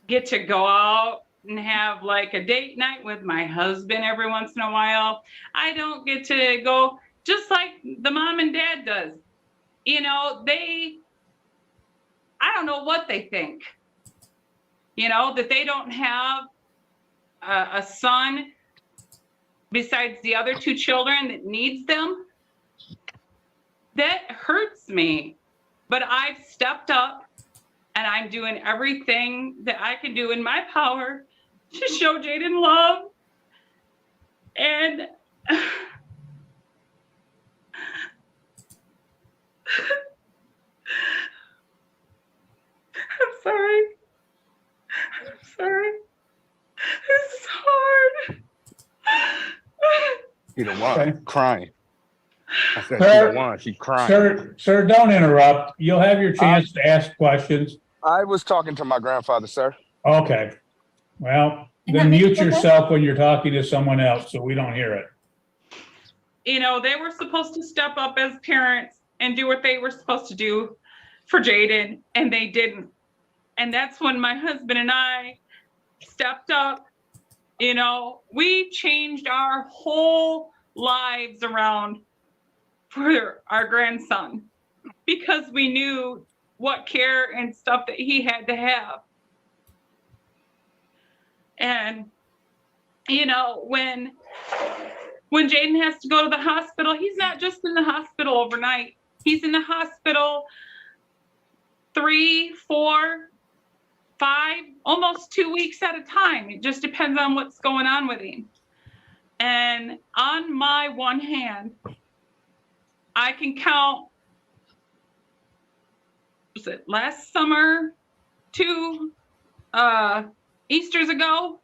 get to go out and have like a date night with my husband every once in a while. I don't get to go just like the mom and dad does. You know, I don't know what they think, you know, that they don't have a son besides the other 2 children that needs them. That hurts me, but I've stepped up and I'm doing everything that I can do in my power to show Jayden love. And I'm sorry. I'm sorry. This is hard. She the one Okay. crying. I said, Sir, she the one. She's crying. Sir, don't interrupt. You'll have your chance to ask questions. I was talking to my grandfather, sir. Okay. Well, And that then makes mute sense. yourself when you're talking to someone else so we don't hear it. You know, they were supposed to step up as parents and do what they were supposed to do for Jayden, and they didn't. And that's when my husband and I stepped up. You know, we changed our whole lives around for our grandson because we knew what care and stuff that he had to have. And, you know, when Jayden has to go to the hospital, he's not just in the hospital overnight. He's in the hospital 3, 4, 5, almost 2 weeks at a time. It just depends on what's going on with him. And on my one hand, I can count, was it last summer, 2 Easters ago,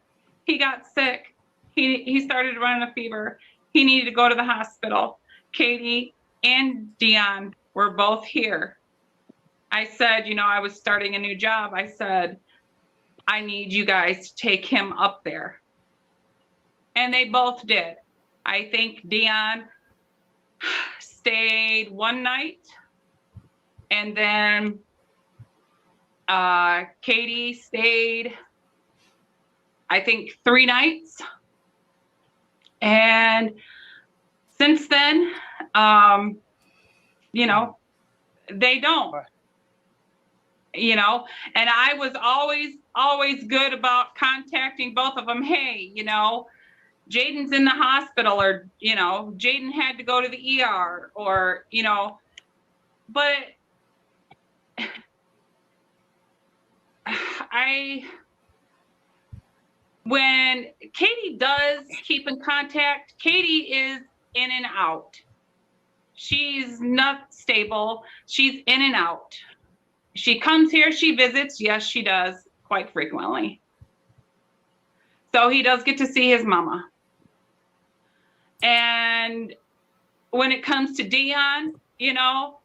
he got sick. He started running a fever. He needed to go to the hospital. Katie and Dion were both here. I said, you know, I was starting a new job. I said, I need you guys to take him up there. And they both did. I think Dion stayed one night, and then Katie stayed, I think, 3 nights. And since then, you know, they don't. You know, and I was always good about contacting both of them. Hey, you know, Jayden's in the hospital, or, you know, Jayden had to go to the ER, or, you know, but when Katie does keep in contact, Katie is in and out. She's not stable. She's in and out. She comes here, she visits. Yes, she does, quite frequently. So he does get to see his mama. And when it comes to Dion, you know,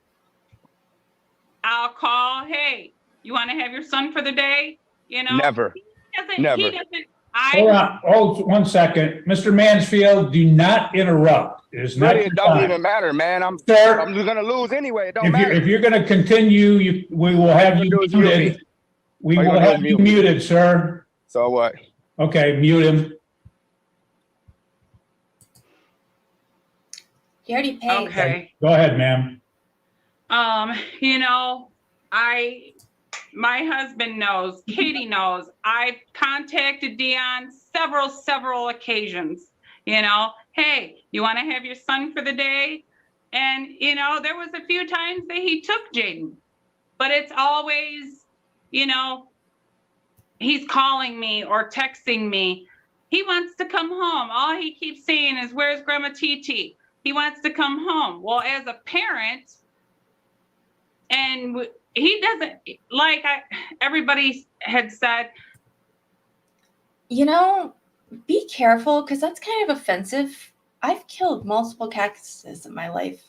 I'll call, hey, you want to have your son for the day? You know, Never. He doesn't. Hold on, hold 1 second. Mr. Mansfield, do not interrupt. It is not Really, your it don't time. even matter, man. I'm Sir, gonna lose anyway. It don't if matter. you're gonna continue, we will have you All you gonna do is mute muted. me. We All you will gonna do have is you mute me. muted, sir. So what? Okay, mute him. He already paid. Okay. Go ahead, ma'am. You know, my husband knows, Katie knows, I've contacted Dion several occasions, you know, hey, you want to have your son for the day? And, you know, there was a few times that he took Jayden, but it's always, you know, he's calling me or texting me. He wants to come home. All he keeps saying is, where's Grandma TT? He wants to come home. Well, as a parent, and he doesn't, like everybody had said. You know, be careful, because that's kind of offensive. I've killed multiple cactuses in my life.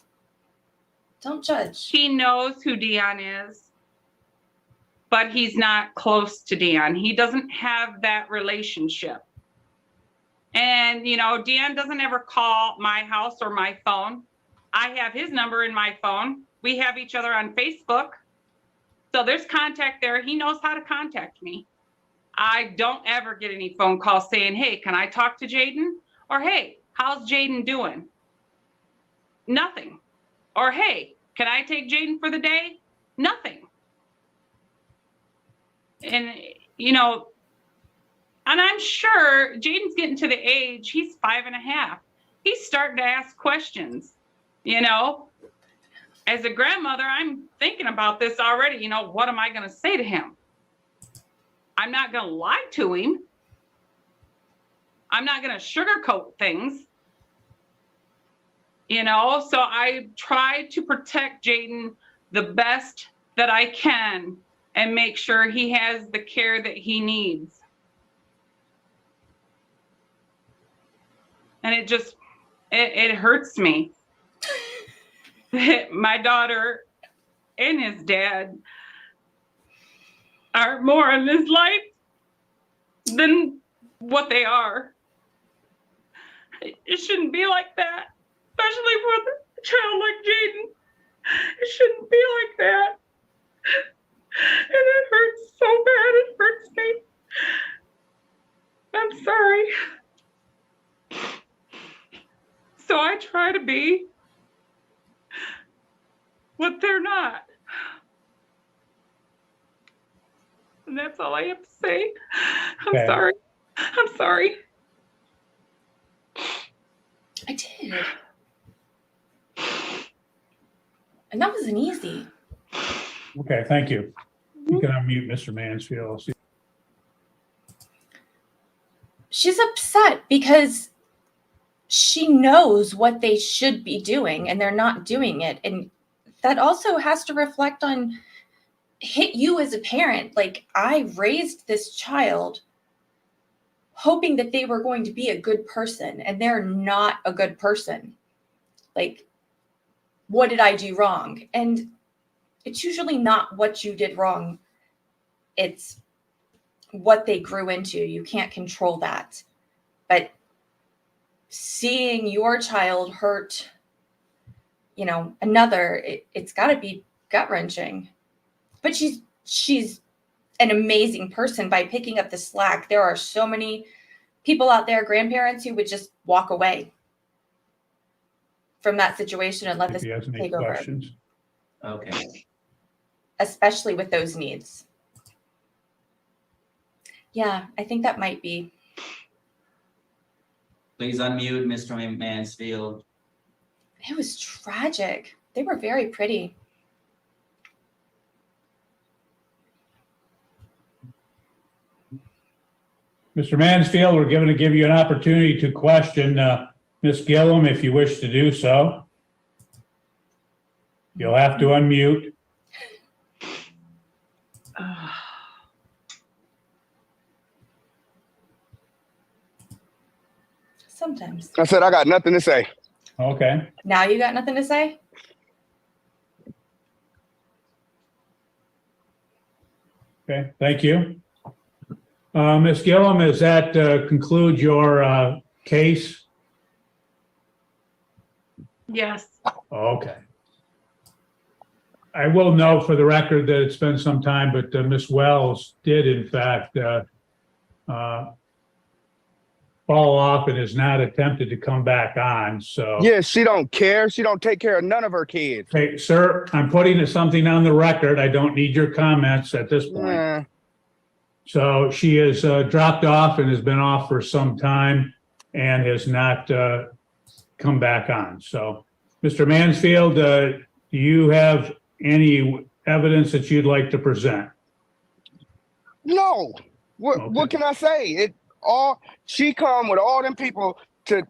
Don't judge. He knows who Dion is, but he's not close to Dion. He doesn't have that relationship. And, you know, Dion doesn't ever call my house or my phone. I have his number in my phone. We have each other on Facebook. So there's contact there. He knows how to contact me. I don't ever get any phone calls saying, hey, can I talk to Jayden? Or, hey, how's Jayden doing? Nothing. Or, hey, can I take Jayden for the day? Nothing. And, you know, and I'm sure Jayden's getting to the age, he's 5.5. He's starting to ask questions, you know. As a grandmother, I'm thinking about this already. You know, what am I going to say to him? I'm not going to lie to him. I'm not going to sugarcoat things. You know, so I try to protect Jayden the best that I can and make sure he has the care that he needs. And it just, it hurts me. My daughter and his dad are more in his life than what they are. It shouldn't be like that, especially for a child like Jayden. It shouldn't be like that. be what they're not. And that's all I have to say. I'm Okay. sorry. I'm sorry. I did. And that wasn't easy. Okay, thank you. You can unmute Mr. Mansfield. She's upset because she knows what they should be doing and they're not doing it. And that also has to reflect on hit you as a parent. Like, I raised this child hoping that they were going to be a good person, and they're not a good person. Like, what did I do wrong? And it's usually not what you did wrong. It's what they grew into. You can't control that. But seeing your child hurt, another, it's got to be gut-wrenching. But she's an amazing person by picking up the slack. There are so many people out there, grandparents, who would just walk away from that situation and let If this he has any take over, questions. Okay. especially with those needs. Yeah, I think that might be. Please unmute Mr. Mansfield. It was tragic. They were very pretty. Mr. Mansfield, we're going to give you an opportunity to question Ms. Gillum if you wish to do so. You'll have to unmute. Sometimes. I said I got nothing to say. Okay. Now you got nothing to say? Okay, thank you. Ms. Gillum, does that conclude your case? Yes. Okay. I will note for the record that it's been some time, but Ms. Wells did in fact fall off and has not attempted to come back on, so. Yeah, she don't care. She don't take care of none of her kids. Okay, sir, I'm putting something on the record. I don't need your comments at this point. Nah. So she has dropped off and has been off for some time and has not come back on. So, Mr. Mansfield, do you have any evidence that you'd like to present? No. What can I say? She come with all them people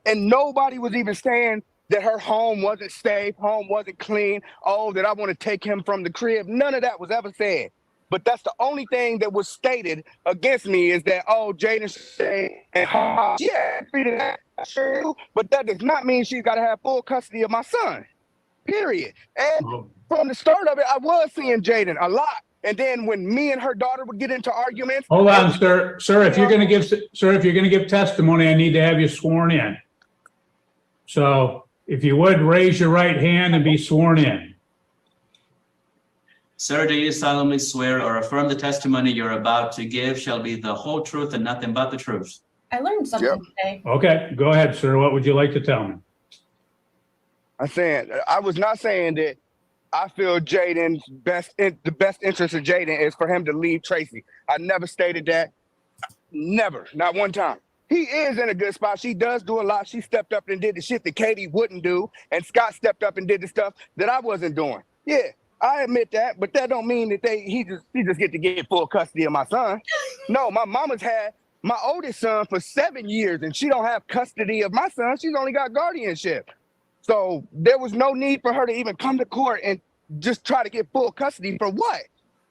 and nobody was even saying that her home wasn't safe, home wasn't clean. Oh, that I want to take him from the crib. None of that was ever said. But that's the only thing that was stated against me is that, oh, Jayden said, yeah, sure, but that does not mean she's got to have full custody of my son, period. And from the start of it, I was seeing Jayden a lot. And then when me and her daughter would get into arguments. Hold on, sir. Sir, if you're going to give testimony, I need to have you sworn in. So if you would raise your right hand and be sworn in. Sir, do you solemnly swear or affirm the testimony you're about to give shall be the whole truth and nothing but the truth? I learned something today. Okay, go ahead, sir. What would you like to tell me? I was not saying that I feel Jayden's the best interest of Jayden is for him to leave Tracy. I never stated that. Never, not one time. He is in a good spot. She does do a lot. She stepped up and did the shit that Katie wouldn't do. And Scott stepped up and did the stuff that I wasn't doing. Yeah, I admit that, but that don't mean that he just get to get full custody of my son. No, my mama's had my oldest son for 7 years and she don't have custody of my son. She's only got guardianship. So there was no need for her to even come to court and just try to get full custody for what?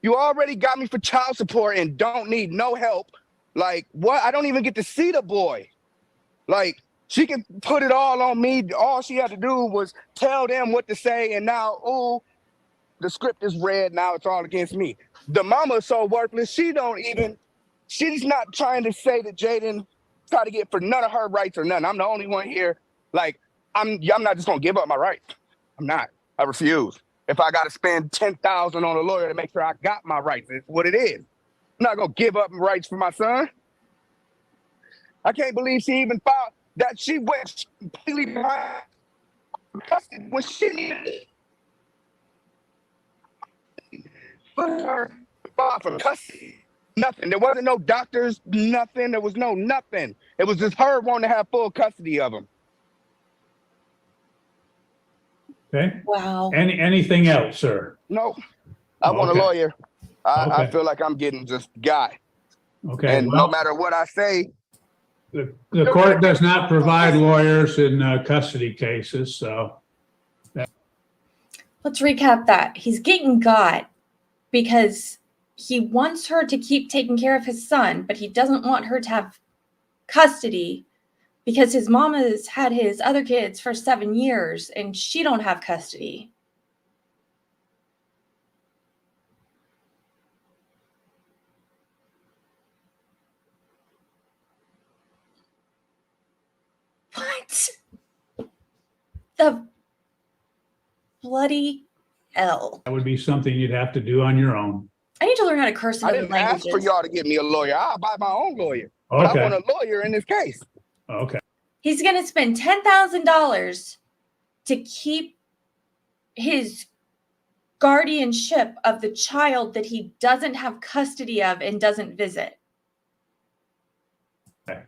You already got me for child support and don't need no help. Like, what? I don't even get to see the boy. Like, she can put it all on me. All she had to do was tell them what to say. And now, oh, the script is read. Now it's all against me. The mama is so worthless. She's not trying to say that Jayden tried to get for none of her rights or none. I'm the only one here. Like, I'm not just gonna give up my rights. I'm not. I refuse. If I gotta spend $10,000 on a lawyer to make sure I got my rights, it's what it is. I'm not gonna give up rights for my son. I can't believe she even filed that. She went completely behind. custody when she needed her for custody. Nothing. There wasn't no doctors, nothing. There was no nothing. It was just her wanting to have full custody of him. Okay, Wow. anything else, sir? No, I want a Okay. lawyer. I Okay. feel like I'm getting just got. Okay, And no well, matter what I say, the court does not provide lawyers in custody cases, so. Let's recap that. He's getting got because he wants her to keep taking care of his son, but he doesn't want her to have custody because his mom has had his other kids for 7 years and she don't have custody. What the bloody hell? That would be something you'd have to do on your own. I need to learn how to curse in I other didn't ask for languages. y'all to get me a lawyer. I'll buy my own lawyer. But I Okay, want a lawyer in this case. okay. He's going to spend $10,000 to keep his guardianship of the child that he doesn't have custody of and doesn't visit. Okay.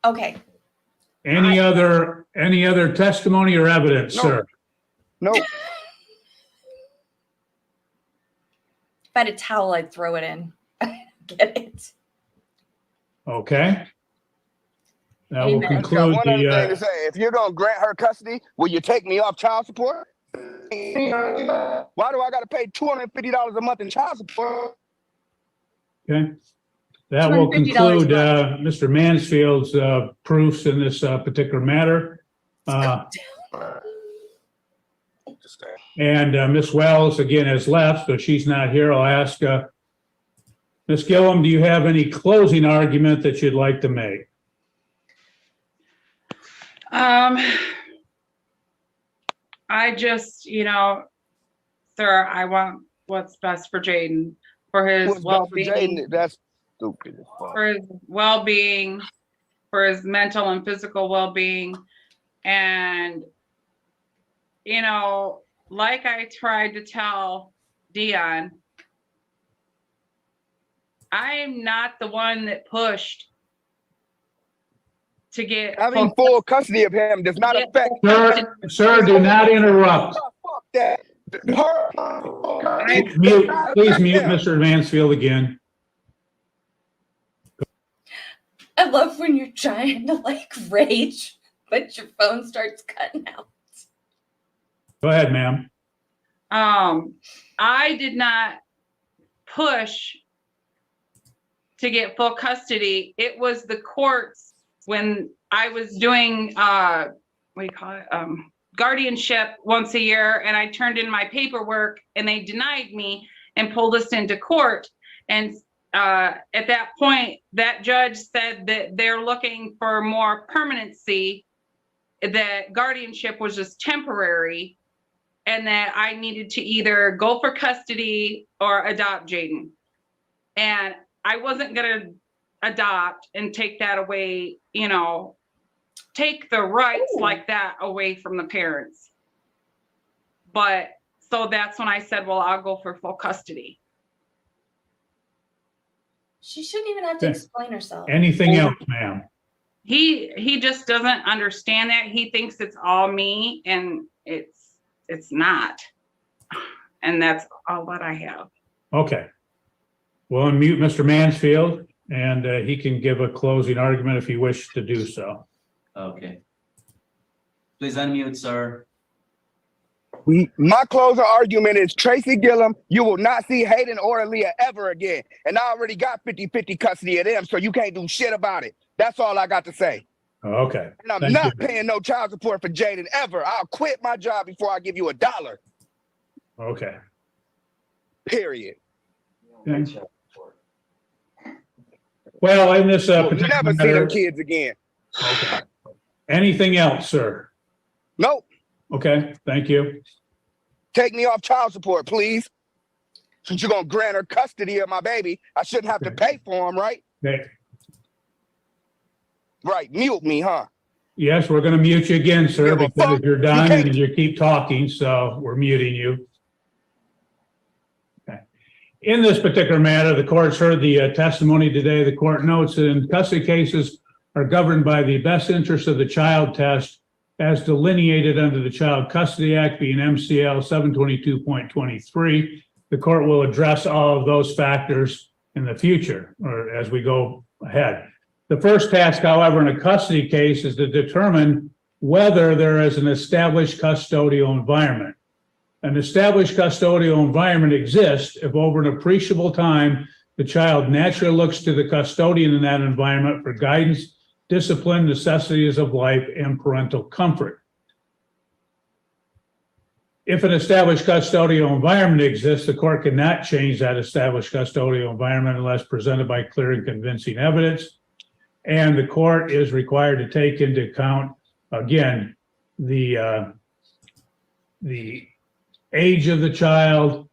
Okay. Any other testimony or evidence, No. sir? No, If I had a towel, I'd throw it in. Get it? Okay. That will Amen. I just got conclude one other thing to the, say. If you're gonna grant her custody, will you take me off child support? Why do I gotta pay $250 a month in child support? okay. That will $250 conclude a Mr. Mansfield's proofs in this particular matter. And Ms. Wells, again, has left, so she's not here. I'll ask Ms. Gillum, do you have any closing argument that you'd like to make? I just, sir, I want what's best for Jayden, for his What's best for well-being, Jayden? That's stupid as fuck. for his well-being, for his mental and physical well-being. And, like I tried to tell Dion, I'm not the one that pushed to get Having full custody of him does not affect. Sir, do not interrupt. Fuck that. Please mute Mr. Mansfield again. I love when you're trying to rage, but your phone starts cutting out. Go ahead, ma'am. I did not push to get full custody. It was the courts when I was doing guardianship once a year, and I turned in my paperwork and they denied me and pulled us into court. And at that point, that judge said that they're looking for more permanency, that guardianship was just temporary, and that I needed to either go for custody or adopt Jayden. And I wasn't going to adopt and take that away, take the rights like that away from the parents. But so that's when I said, well, I'll go for full custody. She shouldn't even have to Okay. explain herself. Anything else, ma'am? He just doesn't understand that. He thinks it's all me, and it's not. And that's all that I have. Okay. We'll unmute Mr. Mansfield, and he can give a closing argument if he wishes to do so. Okay. Please unmute, sir. My closing argument is Tracy Gillum, you will not see Hayden or Aaliyah ever again. And I already got 50-50 custody of them, so you can't do shit about it. That's all I got to say. Okay. And I'm Thank not you. paying no child support for Jayden ever. I'll quit my job before I give you $1. Okay. Period. Okay. Well, in this You'll particular never see matter, them kids again. okay. Anything else, sir? Nope. Okay, thank you. Take me off child support, please. Since you're gonna grant her custody of my baby, I shouldn't have to pay for him, right? Okay. Right. Mute me, huh? Yes, we're going to mute you again, sir, Give a because fuck. you're done can't- and you keep talking, so we're muting you. Okay. In this particular matter, the court's heard the testimony today. The court notes that in custody cases are governed by the best interest of the child test as delineated under the Child Custody Act, being MCL 722.23. The court will address all of those factors in the future or as we go ahead. The first task, however, in a custody case is to determine whether there is an established custodial environment. An established custodial environment exists if over an appreciable time, the child naturally looks to the custodian in that environment for guidance, discipline, necessities of life, and parental comfort. If an established custodial environment exists, the court cannot change that established custodial environment unless presented by clear and convincing evidence. And the court is required to take into account, again, the age of the child,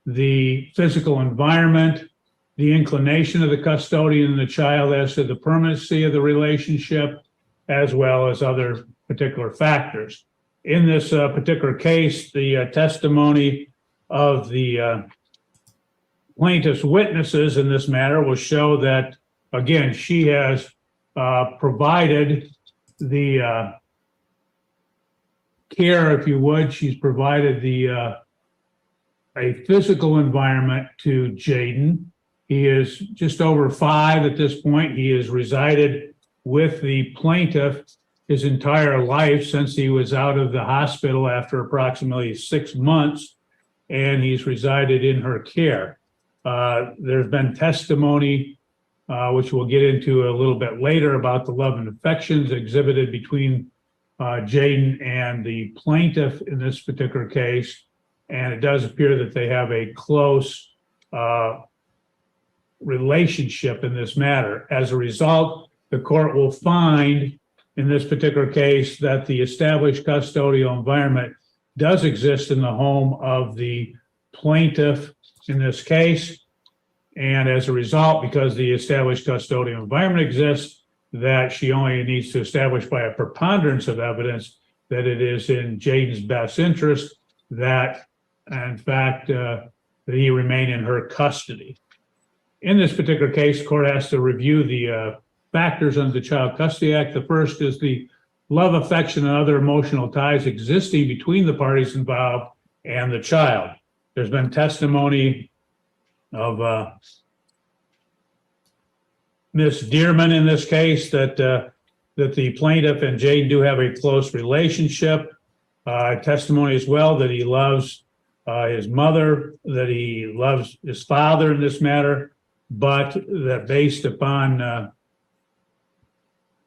the physical environment, the inclination of the custodian and the child as to the permanency of the relationship, as well as other particular factors. In this particular case, the testimony of the plaintiff's witnesses in this matter will show that, again, she has provided the care, if you would. She's provided a physical environment to Jayden. He is just over 5 at this point. He has resided with the plaintiff his entire life since he was out of the hospital after approximately 6 months, and he's resided in her care. There's been testimony, which we'll get into a little bit later, about the love and affections exhibited between Jayden and the plaintiff in this particular case, and it does appear that they have a close relationship in this matter. As a result, the court will find in this particular case that the established custodial environment does exist in the home of the plaintiff in this case. And as a result, because the established custodial environment exists, that she only needs to establish by a preponderance of evidence that it is in Jayden's best interest that, in fact, that he remain in her custody. In this particular case, the court has to review the factors under the Child Custody Act. The first is the love, affection, and other emotional ties existing between the parties involved and the child. There's been testimony of Ms. Dearman in this case that the plaintiff and Jayden do have a close relationship. Testimony as well that he loves his mother, that he loves his father in this matter, but that based upon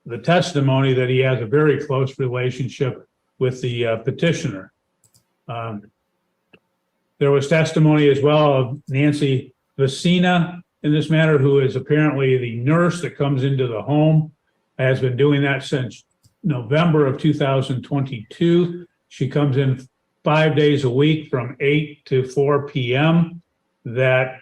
the testimony that he has a very close relationship with the petitioner. There was testimony as well of Nancy Vecina in this matter, who is apparently the nurse that comes into the home, has been doing that since November of 2022. She comes in 5 days a week from 8 to 4 p.m. That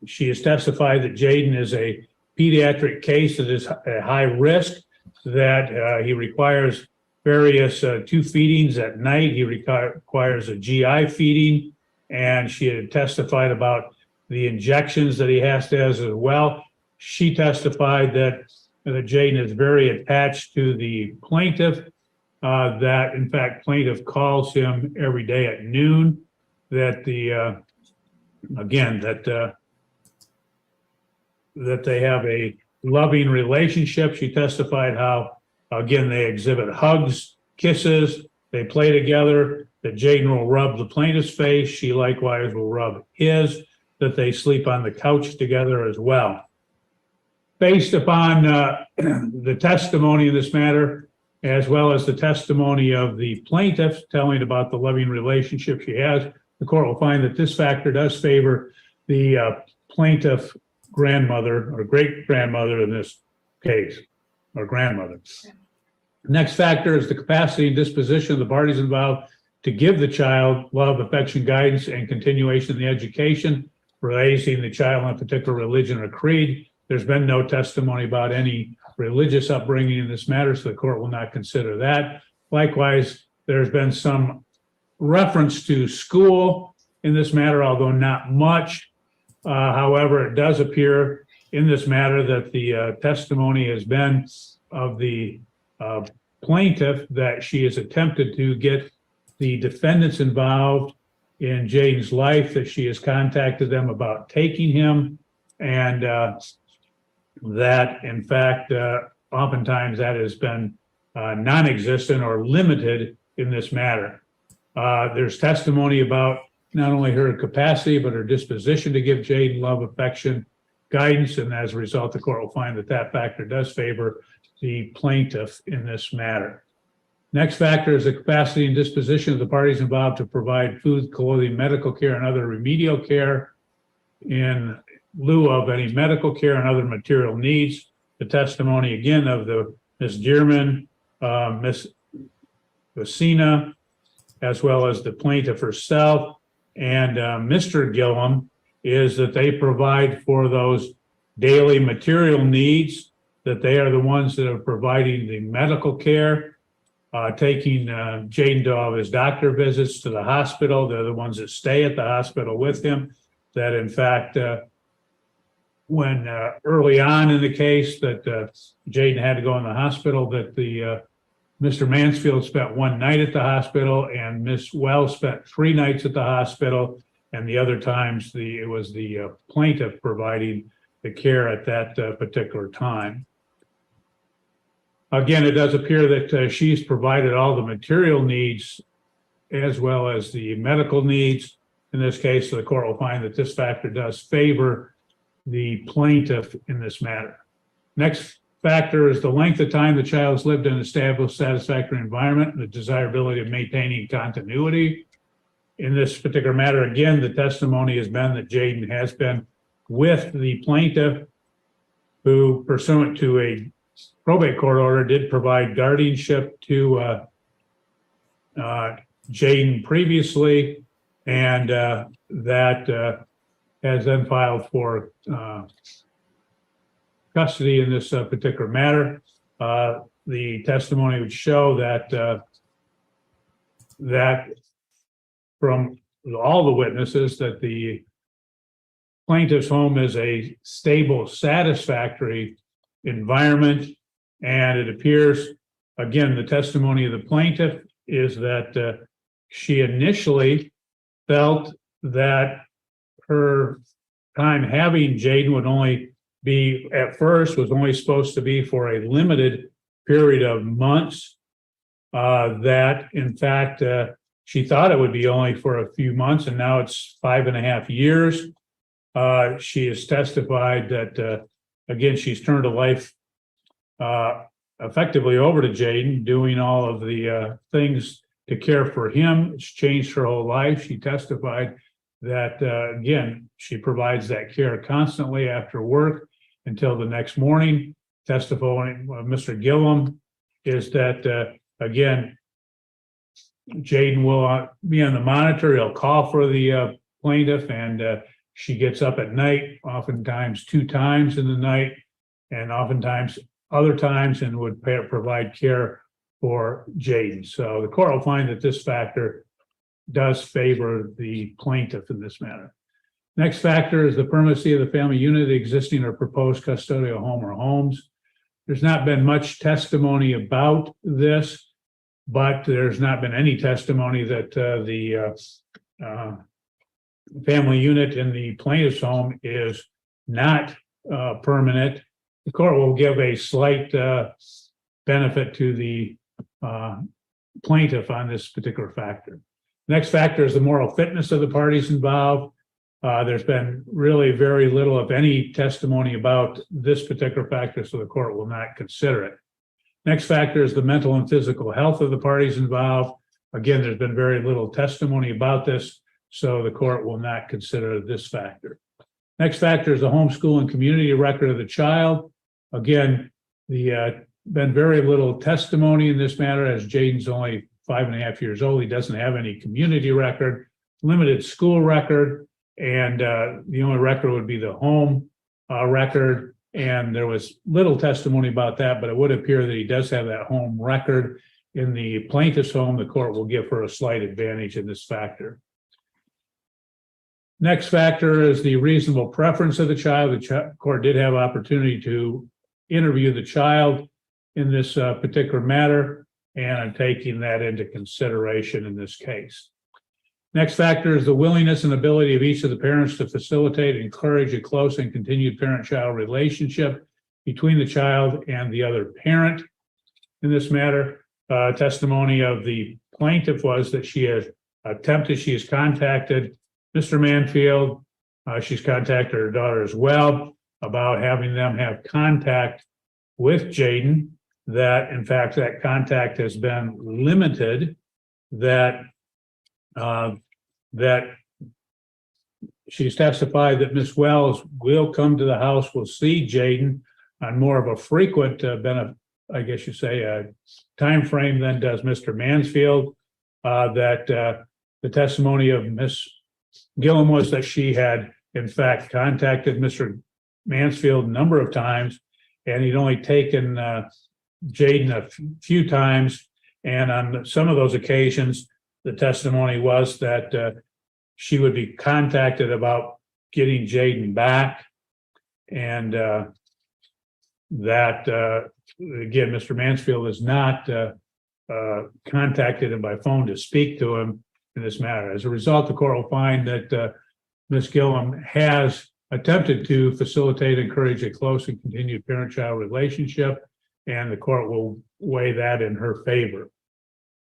she has testified that Jayden is a pediatric case that is at high risk, that he requires various 2 feedings at night. He requires a GI feeding, and she had testified about the injections that he has to have as well. She testified that Jayden is very attached to the plaintiff, that in fact plaintiff calls him every day at noon, that the again, that they have a loving relationship. She testified how, again, they exhibit hugs, kisses, they play together, that Jayden will rub the plaintiff's face. She likewise will rub his, that they sleep on the couch together as well. Based upon the testimony in this matter, as well as the testimony of the plaintiff telling about the loving relationship she has, the court will find that this factor does favor the plaintiff grandmother or great-grandmother in this case, or grandmother. Next factor is the capacity and disposition of the parties involved to give the child love, affection, guidance, and continuation in the education, raising the child in a particular religion or creed. There's been no testimony about any religious upbringing in this matter, so the court will not consider that. Likewise, there's been some reference to school in this matter, although not much. However, it does appear in this matter that the testimony has been of the plaintiff that she has attempted to get the defendants involved in Jayden's life, that she has contacted them about taking him, and that in fact, oftentimes that has been non-existent or limited in this matter. There's testimony about not only her capacity, but her disposition to give Jayden love, affection, guidance, and as a result, the court will find that that factor does favor the plaintiff in this matter. Next factor is the capacity and disposition of the parties involved to provide food, clothing, medical care, and other remedial care in lieu of any medical care and other material needs. The testimony again of the Ms. Dearman, Ms. Vecina, as well as the plaintiff herself and Mr. Gillum, is that they provide for those daily material needs, that they are the ones that are providing the medical care, taking Jayden to all of his doctor visits, to the hospital. They're the ones that stay at the hospital with him. That in fact, when early on in the case that Jayden had to go in the hospital, that the Mr. Mansfield spent one night at the hospital and Miss Wells spent 3 nights at the hospital, and the other times it was the plaintiff providing the care at that particular time. Again, it does appear that she's provided all the material needs as well as the medical needs in this case, so the court will find that this factor does favor the plaintiff in this matter. Next factor is the length of time the child has lived in an established satisfactory environment and the desirability of maintaining continuity. In this particular matter, again, the testimony has been that Jayden has been with the plaintiff, who pursuant to a probate court order did provide guardianship to Jayden previously, and that has then filed for custody in this particular matter. The testimony would show that that from all the witnesses that the plaintiff's home is a stable, satisfactory environment, and it appears, again, the testimony of the plaintiff is that she initially felt that her time having Jayden would only be, at first, was only supposed to be for a limited period of months. That in fact, she thought it would be only for a few months, and now it's 5.5 years. She has testified that, again, she's turned a life effectively over to Jayden, doing all of the things to care for him. It's changed her whole life. She testified that, again, she provides that care constantly after work until the next morning. Testifying Mr. Gillum is that, again, Jayden will be on the monitor. He'll call for the plaintiff, and she gets up at night, oftentimes 2 times in the night, and oftentimes other times, and would provide care for Jayden. So the court will find that this factor does favor the plaintiff in this matter. Next factor is the permanency of the family unit, the existing or proposed custodial home or homes. There's not been much testimony about this, but there's not been any testimony that the family unit in the plaintiff's home is not permanent. The court will give a slight benefit to the plaintiff on this particular factor. Next factor is the moral fitness of the parties involved. There's been really very little, if any, testimony about this particular factor, so the court will not consider it. Next factor is the mental and physical health of the parties involved. Again, there's been very little testimony about this, so the court will not consider this factor. Next factor is the homeschool and community record of the child. Again, been very little testimony in this matter, as Jayden's only 5.5 years old. He doesn't have any community record, limited school record, and the only record would be the home record. And there was little testimony about that, but it would appear that he does have that home record. In the plaintiff's home, the court will give her a slight advantage in this factor. Next factor is the reasonable preference of the child. The court did have opportunity to interview the child in this particular matter, and I'm taking that into consideration in this case. Next factor is the willingness and ability of each of the parents to facilitate and encourage a close and continued parent-child relationship between the child and the other parent. In this matter, testimony of the plaintiff was that she has contacted Mr. Manfield. She's contacted her daughter as well about having them have contact with Jayden, that in fact that contact has been limited, that she's testified that Ms. Wells will come to the house, will see Jayden on more of a frequent I guess you say, time frame than does Mr. Mansfield. That the testimony of Ms. Gillum was that she had in fact contacted Mr. Mansfield a number of times, and he'd only taken Jayden a few times. And on some of those occasions, the testimony was that she would be contacted about getting Jayden back. And that, again, Mr. Mansfield is not contacted him by phone to speak to him in this matter. As a result, the court will find that Ms. Gillum has attempted to facilitate, encourage a close and continued parent-child relationship, and the court will weigh that in her favor.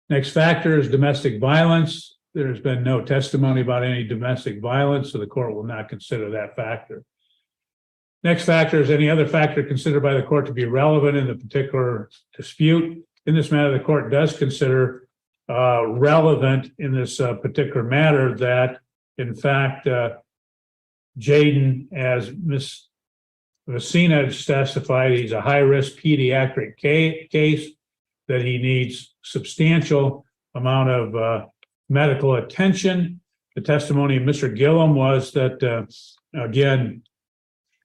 Next factor is domestic violence. There's been no testimony about any domestic violence, so the court will not consider that factor. Next factor is any other factor considered by the court to be relevant in the particular dispute. In this matter, the court does consider relevant in this particular matter that, in fact, Jayden, as Ms. Messina has testified, he's a high-risk pediatric case, that he needs substantial amount of medical attention. The testimony of Mr. Gillum was that, again,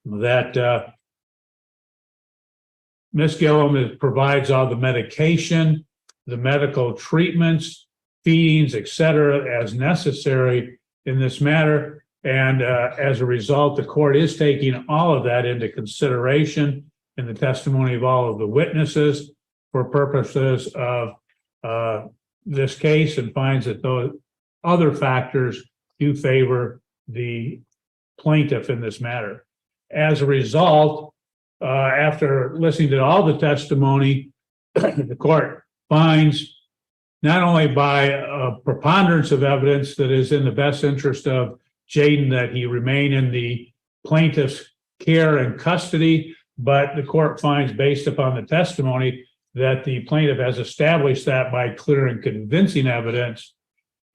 that Ms. Gillum provides all the medication, the medical treatments, feedings, etc., as necessary in this matter. And as a result, the court is taking all of that into consideration in the testimony of all of the witnesses for purposes of this case, and finds that those other factors do favor the plaintiff in this matter. As a result, after listening to all the testimony, the court finds not only by a preponderance of evidence that is in the best interest of Jayden that he remain in the plaintiff's care and custody, but the court finds, based upon the testimony, that the plaintiff has established that by clear and convincing evidence,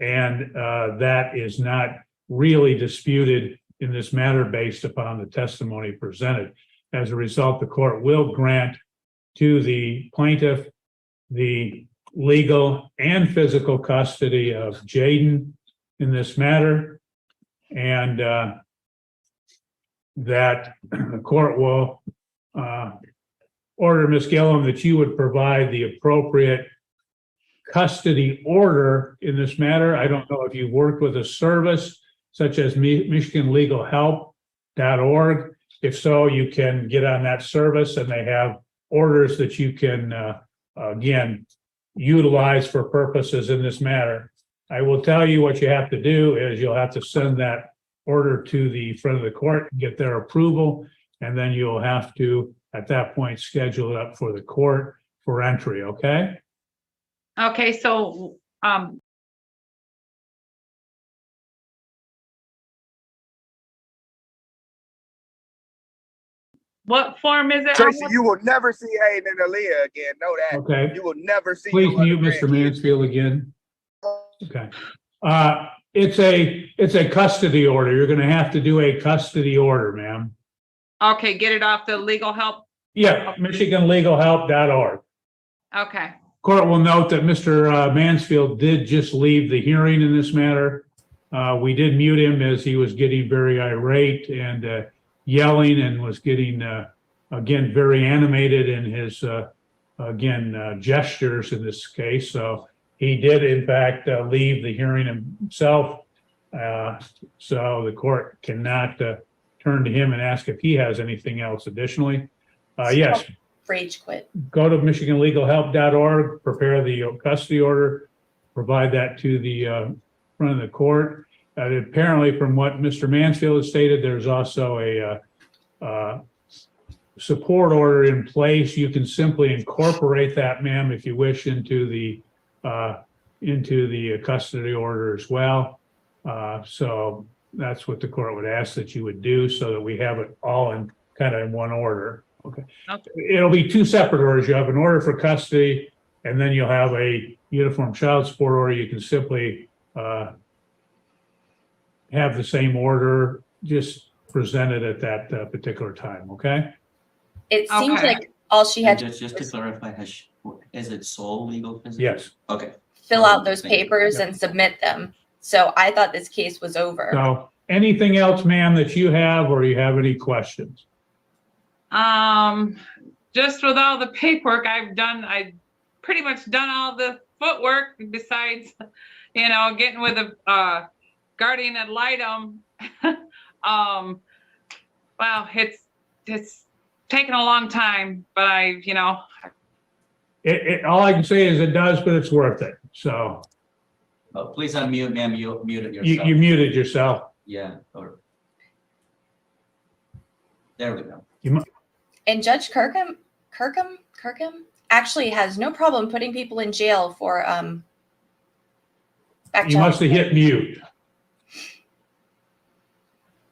and that is not really disputed in this matter based upon the testimony presented. As a result, the court will grant to the plaintiff the legal and physical custody of Jayden in this matter, and that the court will order Ms. Gillum that you would provide the appropriate custody order in this matter. I don't know if you've worked with a service such as MichiganLegalHelp.org. If so, you can get on that service, and they have orders that you can, again, utilize for purposes in this matter. I will tell you what you have to do is you'll have to send that order to the front of the court and get their approval, and then you'll have to, at that point, schedule it up for the court for entry, okay? Okay, so, what form is it? Tracy, you will never see Hayden and Aaliyah again. Know that. Okay. You will never see. Please no other mute Mr. grandkids. Mansfield again. Okay. It's a custody order. You're going to have to do a custody order, ma'am. Okay, get it off the legal help. Yeah, MichiganLegalHelp.org. Okay, Court will note that Mr. Mansfield did just leave the hearing in this matter. We did mute him as he was getting very irate and yelling, and was getting again, very animated in his, gestures in this case. So he did in fact leave the hearing himself. So the court cannot turn to him and ask if he has anything else additionally. Yes, Rage quit. go to michiganlegalhelp.org, prepare the custody order, provide that to the front of the court. Apparently, from what Mr. Mansfield has stated, there's also a support order in place. You can simply incorporate that, ma'am, if you wish, into the custody order as well. So that's what the court would ask that you would do, so that we have it all in kind of in one order. Okay. Okay. It'll be two separate orders. You have an order for custody, and then you'll have a uniform child support order. You can simply have the same order, just presented at that particular time. Okay. It seems Okay. like all she had And to just to clarify, is it sole legal? physical? Yes. Okay. fill out those Thank you. papers and submit them. So I thought this case was over. So anything else, ma'am, that you have, or you have any questions? Just with all the paperwork I've pretty much done all the footwork besides, getting with a guardian ad litem. Well, it's taken a long time, but All I can say is it does, but it's worth it. So Oh, please unmute, ma'am. You muted you yourself. muted yourself. Yeah, or. There we go. And Judge Kirkham actually has no problem putting people in jail for back You must have hit mute.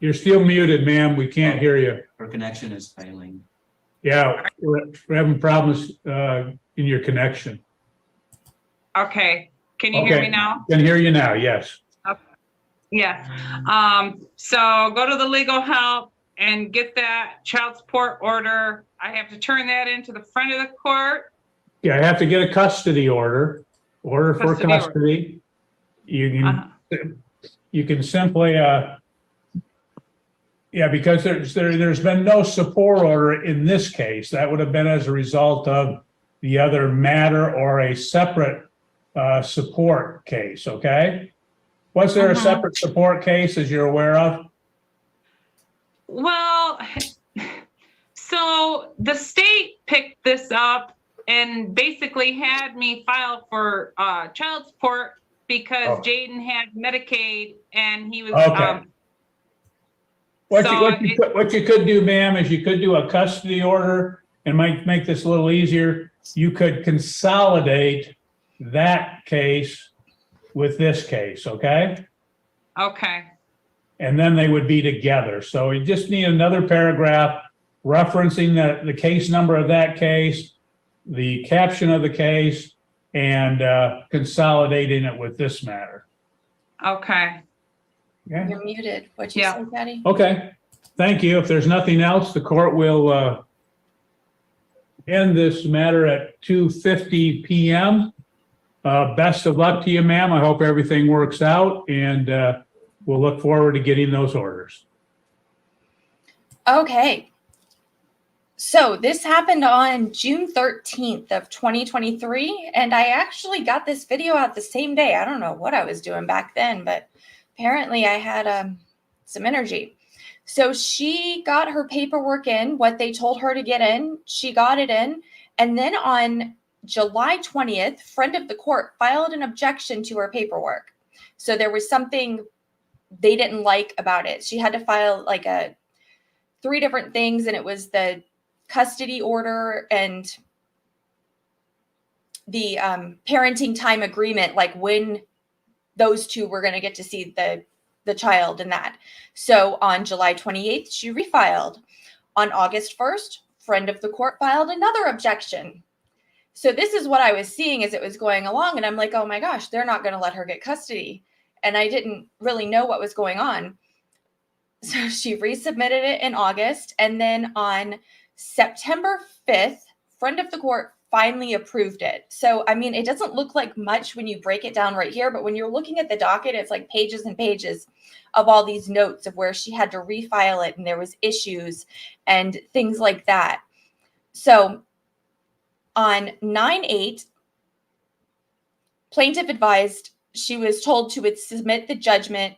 You're still muted, ma'am. We can't hear you. Her connection is failing. Yeah, we're having problems in your connection. okay. Can you hear Okay. me now? Can hear you now, yes. Yes. So go to the legal help and get that child support order. I have to turn that into the front of the court. Yeah, I have to get a custody order for Custody order. custody. Uh-huh. You can simply, because there's been no support order in this case. That would have been as a result of the other matter or a separate support case, okay? Was there a Mhm. separate support case as you're aware of? Well, so the state picked this up and basically had me file for child support because Oh. Jayden had Medicaid and he was Okay. What you could do, ma'am, is you could do a custody order and might make this a little easier. You could consolidate that case with this case, okay? okay. And then they would be together. So you just need another paragraph referencing the case number of that case, the caption of the case, and consolidating it with this matter. Okay. Okay? You're muted. What'd you Yeah. say, Patty? Okay, thank you. If there's nothing else, the court will end this matter at 2:50 p.m. Best of luck to you, ma'am. I hope everything works out, and we'll look forward to getting those orders. Okay. So this happened on June 13th of 2023, and I actually got this video out the same day. I don't know what I was doing back then, but apparently I had some energy. So she got her paperwork in, what they told her to get in. She got it in, and then on July 20th, friend of the court filed an objection to her paperwork. So there was something they didn't like about it. She had to file like 3 different things, and it was the custody order and the parenting time agreement, like when those two were going to get to see the child and that. So on July 28th, she refiled. On August 1st, friend of the court filed another objection. So this is what I was seeing as it was going along. And I'm like, oh my gosh, they're not going to let her get custody. And I didn't really know what was going on. So she resubmitted it in August. And then on September 5th, friend of the court finally approved it. So, I mean, it doesn't look like much when you break it down right here, but when you're looking at the docket, it's like pages and pages of all these notes of where she had to refile it and there was issues and things like that. So on 9/8, plaintiff advised she was told to submit the judgment,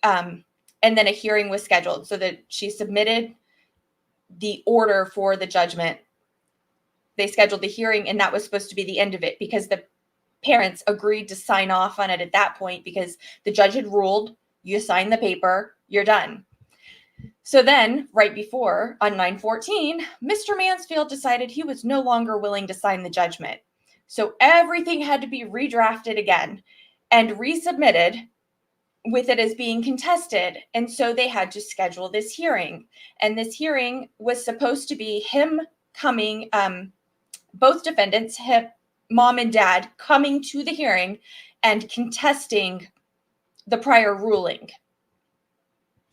and then a hearing was scheduled, so that she submitted the order for the judgment. They scheduled the hearing, and that was supposed to be the end of it, because the parents agreed to sign off on it at that point, because the judge had ruled, you sign the paper, you're done. So then, right before, on 9/14, Mr. Mansfield decided he was no longer willing to sign the judgment. So everything had to be redrafted again and resubmitted, with it as being contested. And so they had to schedule this hearing. And this hearing was supposed to be him coming, both defendants, mom and dad, coming to the hearing and contesting the prior ruling.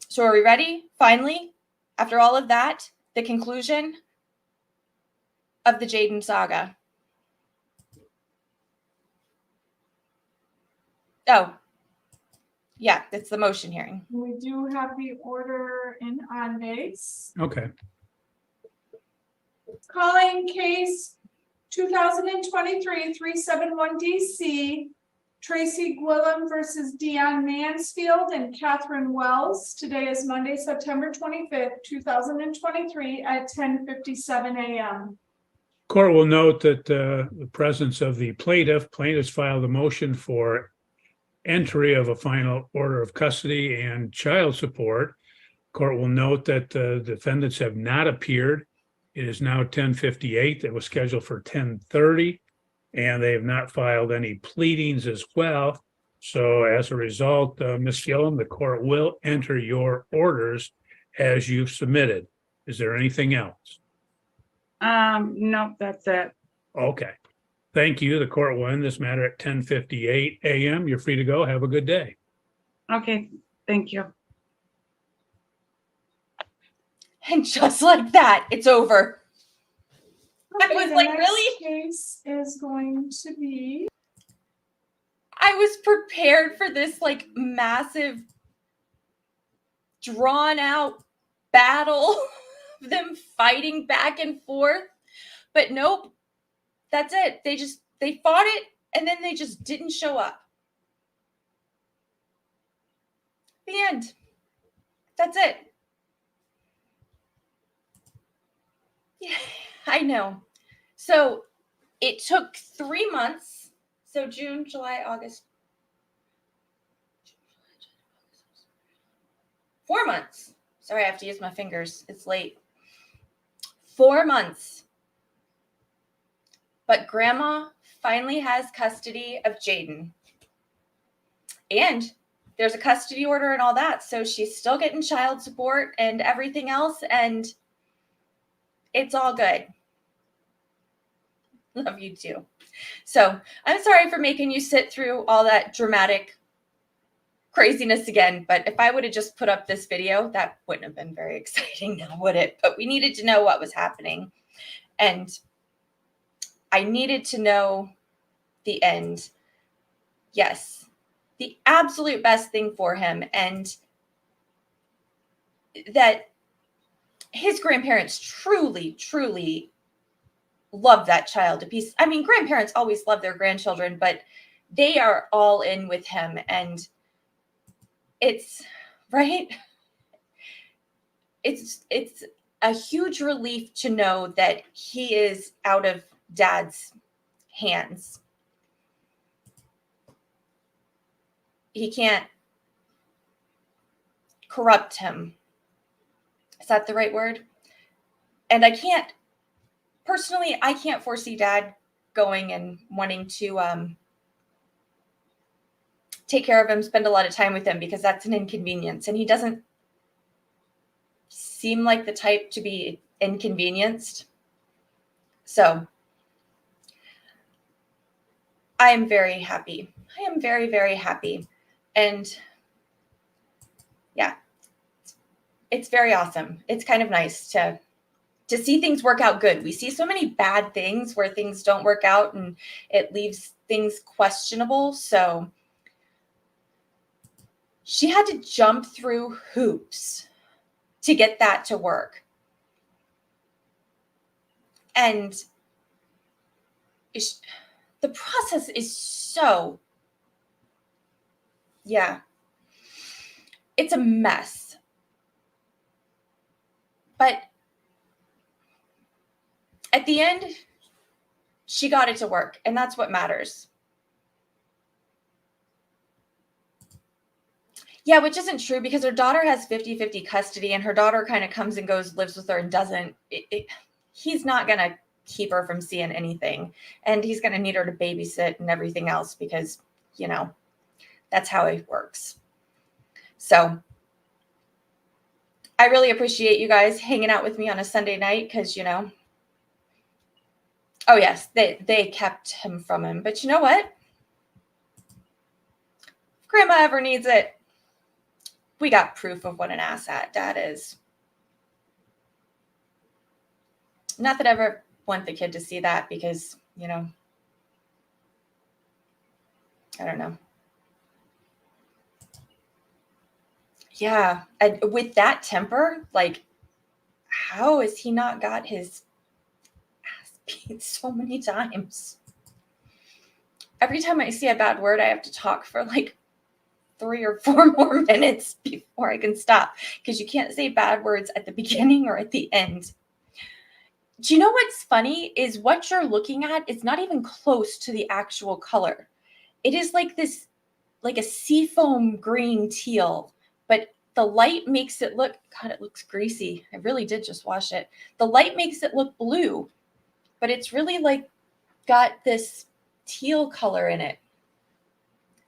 So are we ready? Finally, after all of that, the conclusion of the Jayden saga. Oh, yeah, it's the motion hearing. We do have the order on base. Okay. Calling case 2023-371 DC, Tracy Gwillem versus Dion Mansfield and Catherine Wells. Today is Monday, September 25th, 2023 at 10:57 a.m. Court will note that the presence of the plaintiffs filed a motion for entry of a final order of custody and child support. Court will note that the defendants have not appeared. It is now 10:58. It was scheduled for 10:30, and they have not filed any pleadings as well. So as a result, Ms. Gillum, the court will enter your orders as you've submitted. Is there anything else? No, that's it. Okay. Thank you. The court will end this matter at 10:58 a.m. You're free to go. Have a good day. Okay, thank you. And just like that, it's over. I was The like, next really? Case is going to be I was prepared for this like massive, drawn out battle of them fighting back and forth. But nope, that's it. They fought it, and then they just didn't show up. The end. That's it. Yeah, I know. So it took 3 months. So June, July, August. 4 months. Sorry, I have to use my fingers. It's late. 4 months. But Grandma finally has custody of Jayden. And there's a custody order and all that. So she's still getting child support and everything else. And it's all good. Love you too. So I'm sorry for making you sit through all that dramatic craziness again. But if I would have just put up this video, that wouldn't have been very exciting now, would it? But we needed to know what was happening. And I needed to know the end. Yes, the absolute best thing for him, and that his grandparents truly, truly love that child to pieces. I mean, grandparents always love their grandchildren, but they are all in with him, and it's right. It's a huge relief to know that he is out of Dad's hands. He can't corrupt him. Is that the right word? And I can't foresee Dad going and wanting to take care of him, spend a lot of time with him, because that's an inconvenience. And he doesn't seem like the type to be inconvenienced. So I am very happy. I am very, very happy. And yeah, it's very awesome. It's kind of nice to see things work out good. We see so many bad things where things don't work out and it leaves things questionable. So she had to jump through hoops to get that to work. And the process is so, yeah, it's a mess. But at the end, she got it to work, and that's what matters. Yeah, which isn't true because her daughter has 50-50 custody, and her daughter kind of comes and goes, lives with her and doesn't. He's not going to keep her from seeing anything. And he's going to need her to babysit and everything else because, you know, that's how it works. So I really appreciate you guys hanging out with me on a Sunday night because, you know, oh, yes, they kept him from him. But you know what? If Grandma ever needs it, we got proof of what an asshat Dad is. Not that I ever want the kid to see that because, you know, I don't know. Yeah, and with that temper, like, how has he not got his ass beat so many times? Every time I see a bad word, I have to talk for like 3 or 4 more minutes before I can stop because you can't say bad words at the beginning or at the end. Do you know what's funny is what you're looking at is not even close to the actual color. It is like this, like a seafoam green teal, but the light makes it look, God, it looks greasy. I really did just wash it. The light makes it look blue, but it's really like got this teal color in it.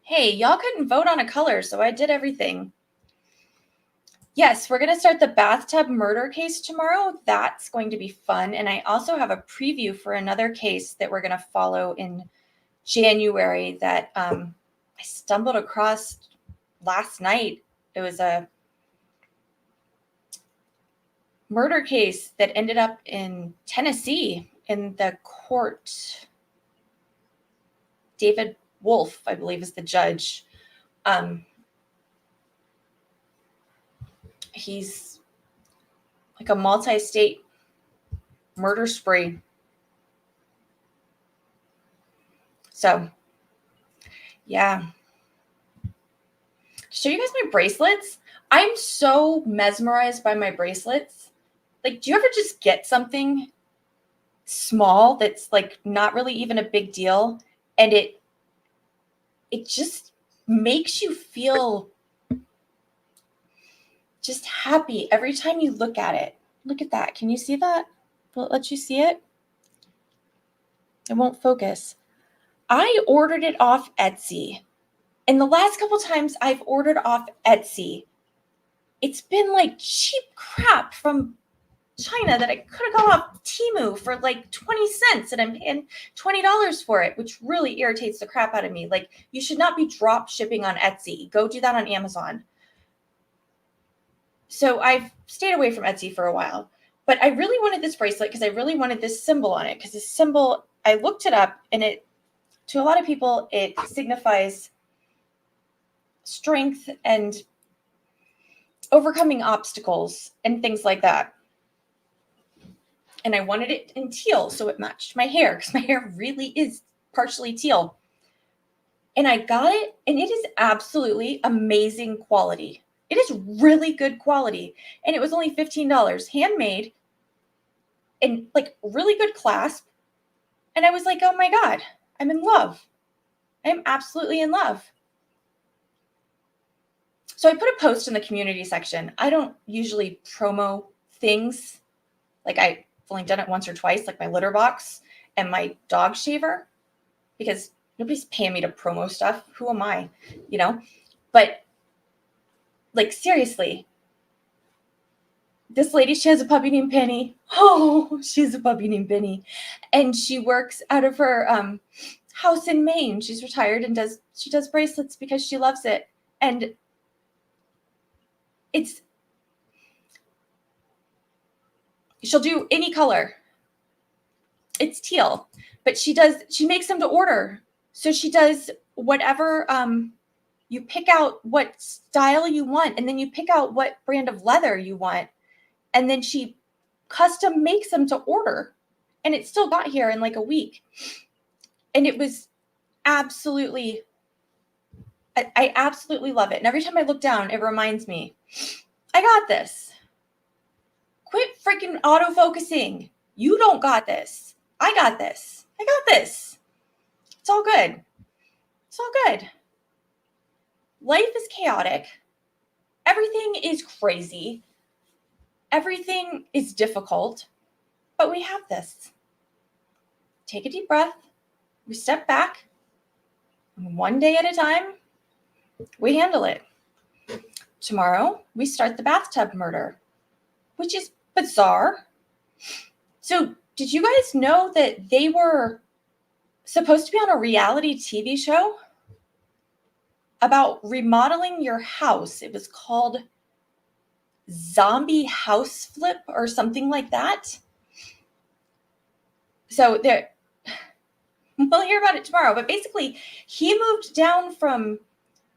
Hey, y'all couldn't vote on a color, so I did everything. Yes, we're going to start the bathtub murder case tomorrow. That's going to be fun. And I also have a preview for another case that we're going to follow in January that I stumbled across last night. It was a murder case that ended up in Tennessee in the court. David Wolf, I believe, is the judge. He's like a multi-state murder spree. So, yeah. Show you guys my bracelets. I'm so mesmerized by my bracelets. Like, do you ever just get something small that's like not really even a big deal, and it just makes you feel just happy every time you look at it? Look at that. Can you see that? Will it let you see it? It won't focus. I ordered it off Etsy. And the last couple times I've ordered off Etsy, it's been like cheap crap from China that I could have got off Temu for like 20 cents and I'm paying $20 for it, which really irritates the crap out of me. Like, you should not be drop shipping on Etsy. Go do that on Amazon. So I've stayed away from Etsy for a while, but I really wanted this bracelet because I really wanted this symbol on it, because this symbol, I looked it up, and it, to a lot of people, it signifies strength and overcoming obstacles and things like that. And I wanted it in teal so it matched my hair, because my hair really is partially teal. And I got it, and it is absolutely amazing quality. It is really good quality. And it was only $15, handmade, and like really good clasp. And I was like, oh my God, I'm in love. I'm absolutely in love. So I put a post in the community section. I don't usually promo things. Like, I've only done it once or twice, like my litter box and my dog shaver, because nobody's paying me to promo stuff. Who am I? You know? But like, seriously, this lady, she has a puppy named Penny. Oh, she has a puppy named Penny. And she works out of her house in Maine. She's retired and she does bracelets because she loves it. And she'll do any color. It's teal, but she makes them to order. So she does whatever, you pick out what style you want, and then you pick out what brand of leather you want. And then she custom makes them to order. And it still got here in like a week. And it was absolutely, I absolutely love it. And every time I look down, it reminds me, I got this. Quit freaking auto-focusing. You don't got this. I got this. I got this. It's all good. It's all good. Life is chaotic. Everything is crazy. Everything is difficult, but we have this. Take a deep breath. We step back. And one day at a time, we handle it. Tomorrow, we start the bathtub murder, which is bizarre. So, did you guys know that they were supposed to be on a reality TV show about remodeling your house? It was called Zombie House Flip or something like that. So we'll hear about it tomorrow. But basically, he moved down from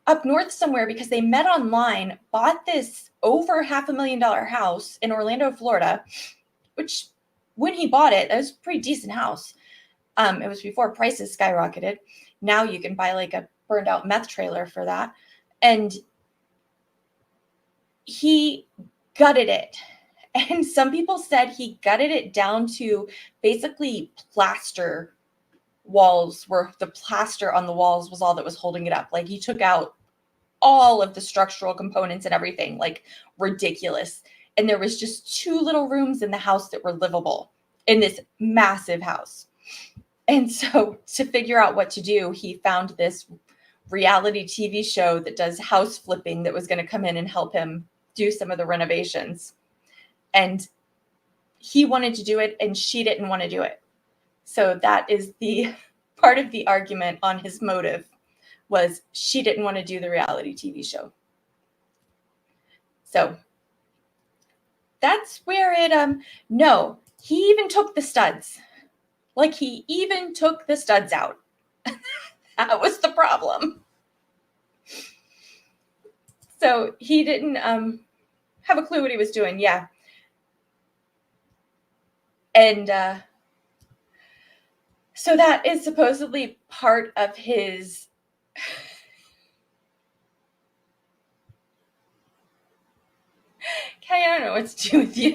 up north somewhere because they met online, bought this over $500,000 house in Orlando, Florida, which when he bought it, that was a pretty decent house. It was before prices skyrocketed. Now you can buy like a burned out meth trailer for that. And he gutted it. And some people said he gutted it down to basically plaster walls, where the plaster on the walls was all that was holding it up. Like he took out all of the structural components and everything, like ridiculous. And there was just 2 little rooms in the house that were livable in this massive house. And so to figure out what to do, he found this reality TV show that does house flipping that was going to come in and help him do some of the renovations. And he wanted to do it and she didn't want to do it. So that is the part of the argument on his motive, was she didn't want to do the reality TV show. So that's where it, no, he even took the studs. Like he even took the studs out. That was the problem. So he didn't have a clue what he was doing. Yeah. And so that is supposedly part of his Kay, I don't know what to do with you.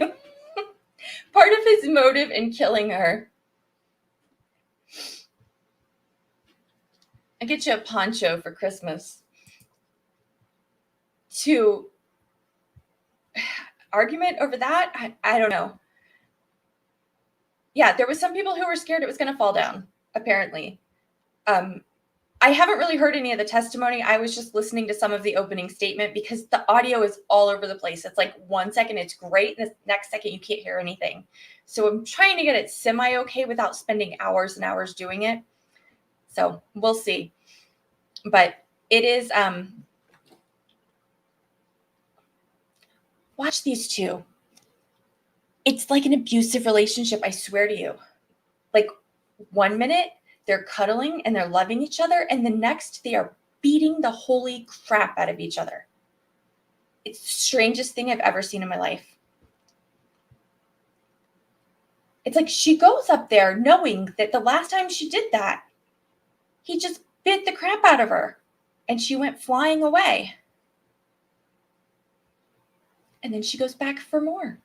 Part of his motive in killing her. I get you a poncho for Christmas. To argument over that, I don't know. Yeah, there was some people who were scared it was going to fall down, apparently. I haven't really heard any of the testimony. I was just listening to some of the opening statement because the audio is all over the place. It's like 1 second it's great, and the next second you can't hear anything. So I'm trying to get it semi-okay without spending hours and hours doing it. So we'll see. But it is, watch these two. It's like an abusive relationship, I swear to you. Like 1 minute, they're cuddling and they're loving each other, and the next they are beating the holy crap out of each other. It's the strangest thing I've ever seen in my life. It's like she goes up there knowing that the last time she did that, he just bit the crap out of her and she went flying away. And then she goes back for more.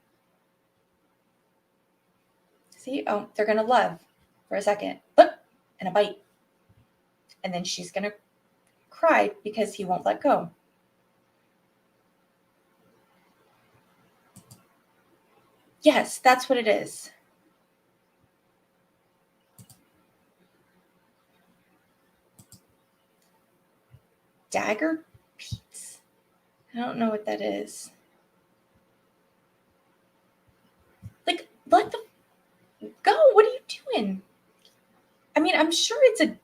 See, oh, they're going to love for a second. Look, and a bite. And then she's going to cry because he won't let go. Yes, that's what it is. Dagger Pete's. I don't know what that is. Like, let the go. What are you doing? I mean, I'm sure it's a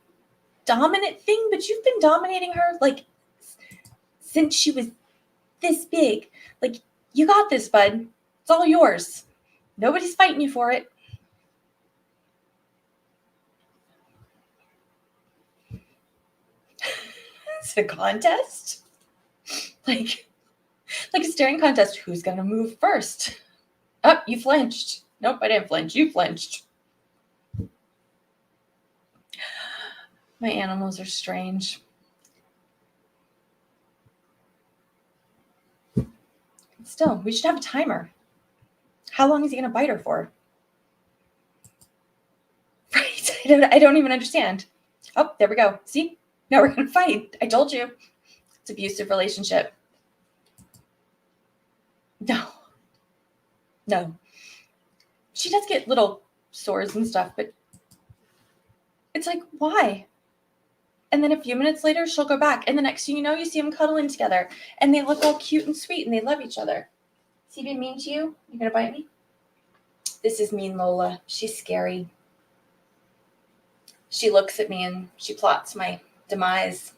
dominant thing, but you've been dominating her like since she was this big. Like, you got this, bud. It's all yours. Nobody's fighting you for it. Is it a contest? Like a staring contest. Who's gonna move first? Oh, you flinched. Nope, I didn't flinch. You flinched. My animals are strange. Still, we should have a timer. How long is he going to bite her for? Right. I don't even understand. Oh, there we go. See? Now we're going to fight. I told you. It's abusive relationship. No. No. She does get little sores and stuff, but it's like, why? And then a few minutes later, she'll go back. And the next thing you know, you see them cuddling together. And they look all cute and sweet and they love each other. Is he being mean to you? You going to bite me? This is mean Lola. She's scary. She looks at me and she plots my demise.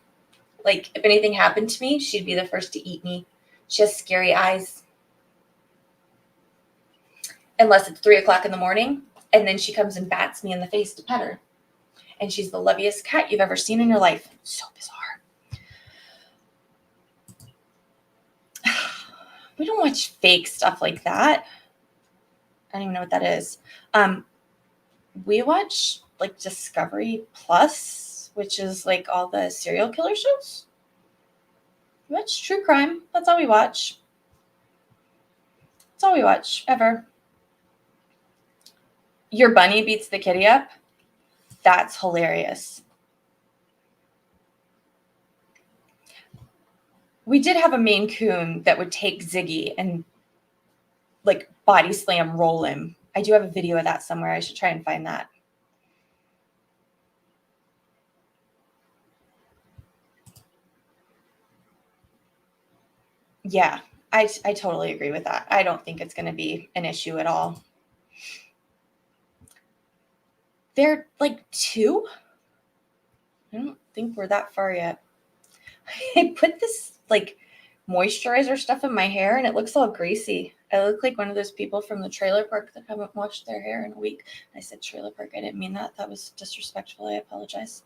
Like, if anything happened to me, she'd be the first to eat me. She has scary eyes. Unless it's 3 o'clock in the morning, and then she comes and bats me in the face to pet her. And she's the loveliest cat you've ever seen in your life. So bizarre. We don't watch fake stuff like that. I don't even know what that is. We watch like Discovery Plus, which is like all the serial killer shows. We watch true crime. That's all we watch. That's all we watch, ever. Your bunny beats the kitty up. That's hilarious. We did have a Maine Coon that would take Ziggy and like body slam roll him. I do have a video of that somewhere. I should try and find that. Yeah, I totally agree with that. I don't think it's going to be an issue at all. They're like 2. I don't think we're that far yet. I put this like moisturizer stuff in my hair and it looks all greasy. I look like one of those people from the trailer park that haven't washed their hair in a week. I said trailer park. I didn't mean that. That was disrespectful. I apologize.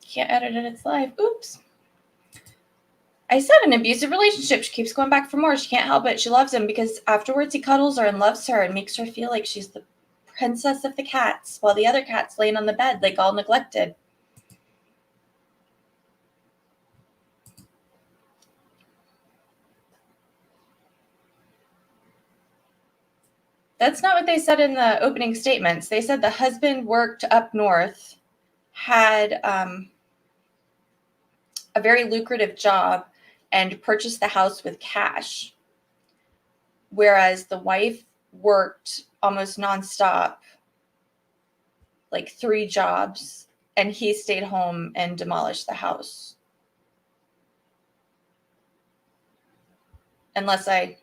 Can't edit it. It's live. Oops. I said an abusive relationship. She keeps going back for more. She can't help it. She loves him because afterwards he cuddles her and loves her and makes her feel like she's the princess of the cats while the other cat's laying on the bed like all neglected. That's not what they said in the opening statements. They said the husband worked up north, had a very lucrative job, and purchased the house with cash. Whereas the wife worked almost nonstop, like 3 jobs, and he stayed home and demolished the house. Unless I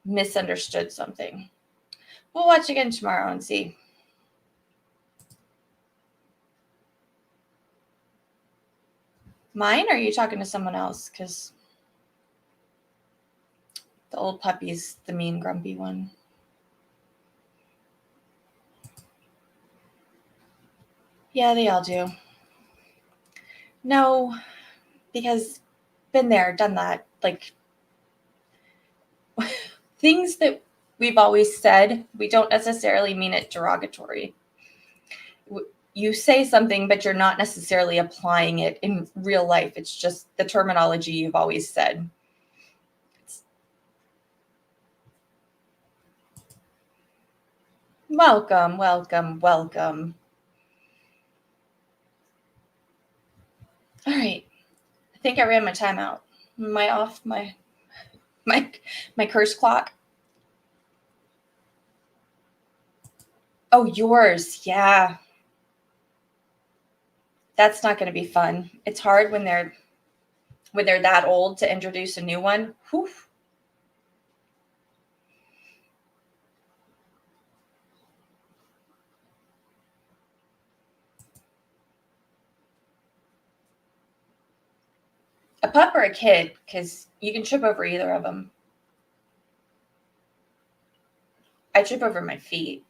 misunderstood something. We'll watch again tomorrow and see. Mine, or are you talking to someone else? Because the old puppy's the mean, grumpy one. Yeah, they all do. No, because been there, done that. Like, things that we've always said, we don't necessarily mean it derogatory. You say something, but you're not necessarily applying it in real life. It's just the terminology you've always said. Welcome, welcome, welcome. All right. I think I ran my time out. Am I off my curse clock? Oh, yours. Yeah. That's not going to be fun. It's hard when they're that old to introduce a new one. Whew. A pup or a kid, because you can trip over either of them. I trip over my feet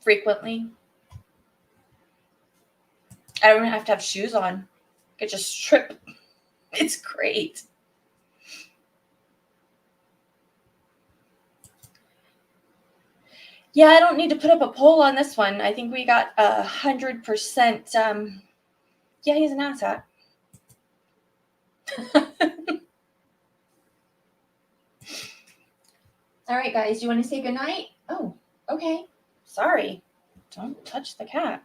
frequently. I don't have to have shoes on. I could just trip. It's great. Yeah, I don't need to put up a poll on this one. I think we got 100%. Yeah, he's an asshat. All right, guys, do you want to say goodnight? Oh, okay. Sorry. Don't touch the cat.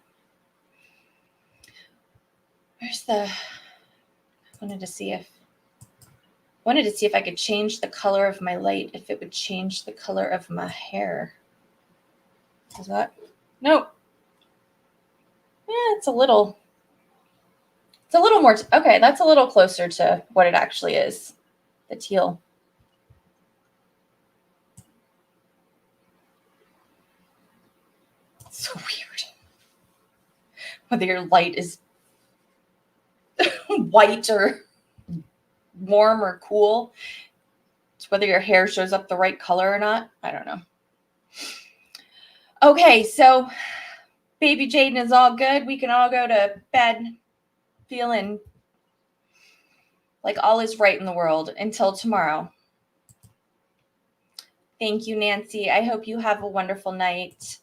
Where's the... Wanted to see if I could change the color of my light, if it would change the color of my hair. Is that? Nope. Yeah, it's a little more. Okay, that's a little closer to what it actually is. The teal. It's so weird. Whether your light is white or warm or cool. It's whether your hair shows up the right color or not. I don't know. Okay, so baby Jayden is all good. We can all go to bed feeling like all is right in the world until tomorrow. Thank you, Nancy. I hope you have a wonderful night.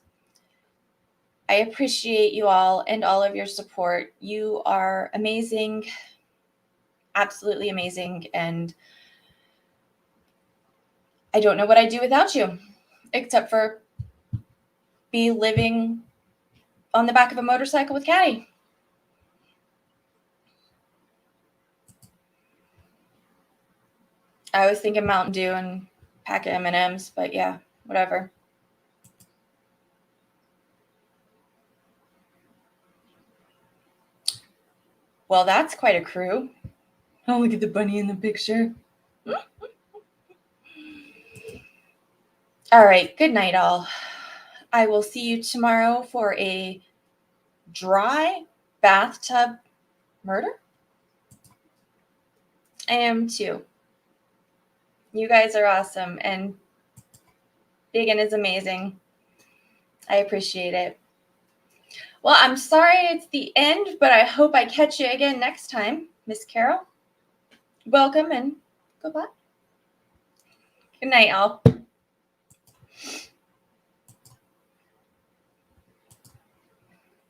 I appreciate you all and all of your support. You are amazing, absolutely amazing. And I don't know what I'd do without you, except for be living on the back of a motorcycle with Caddy. I was thinking Mountain Dew and pack of M&Ms, but yeah, whatever. Well, that's quite a crew. Oh, look at the bunny in the picture. All right, good night, all. I will see you tomorrow for a dry bathtub murder. I am too. You guys are awesome, and Biggin is amazing. I appreciate it. Well, I'm sorry it's the end, but I hope I catch you again next time. Miss Carol, welcome and goodbye. Good night, all.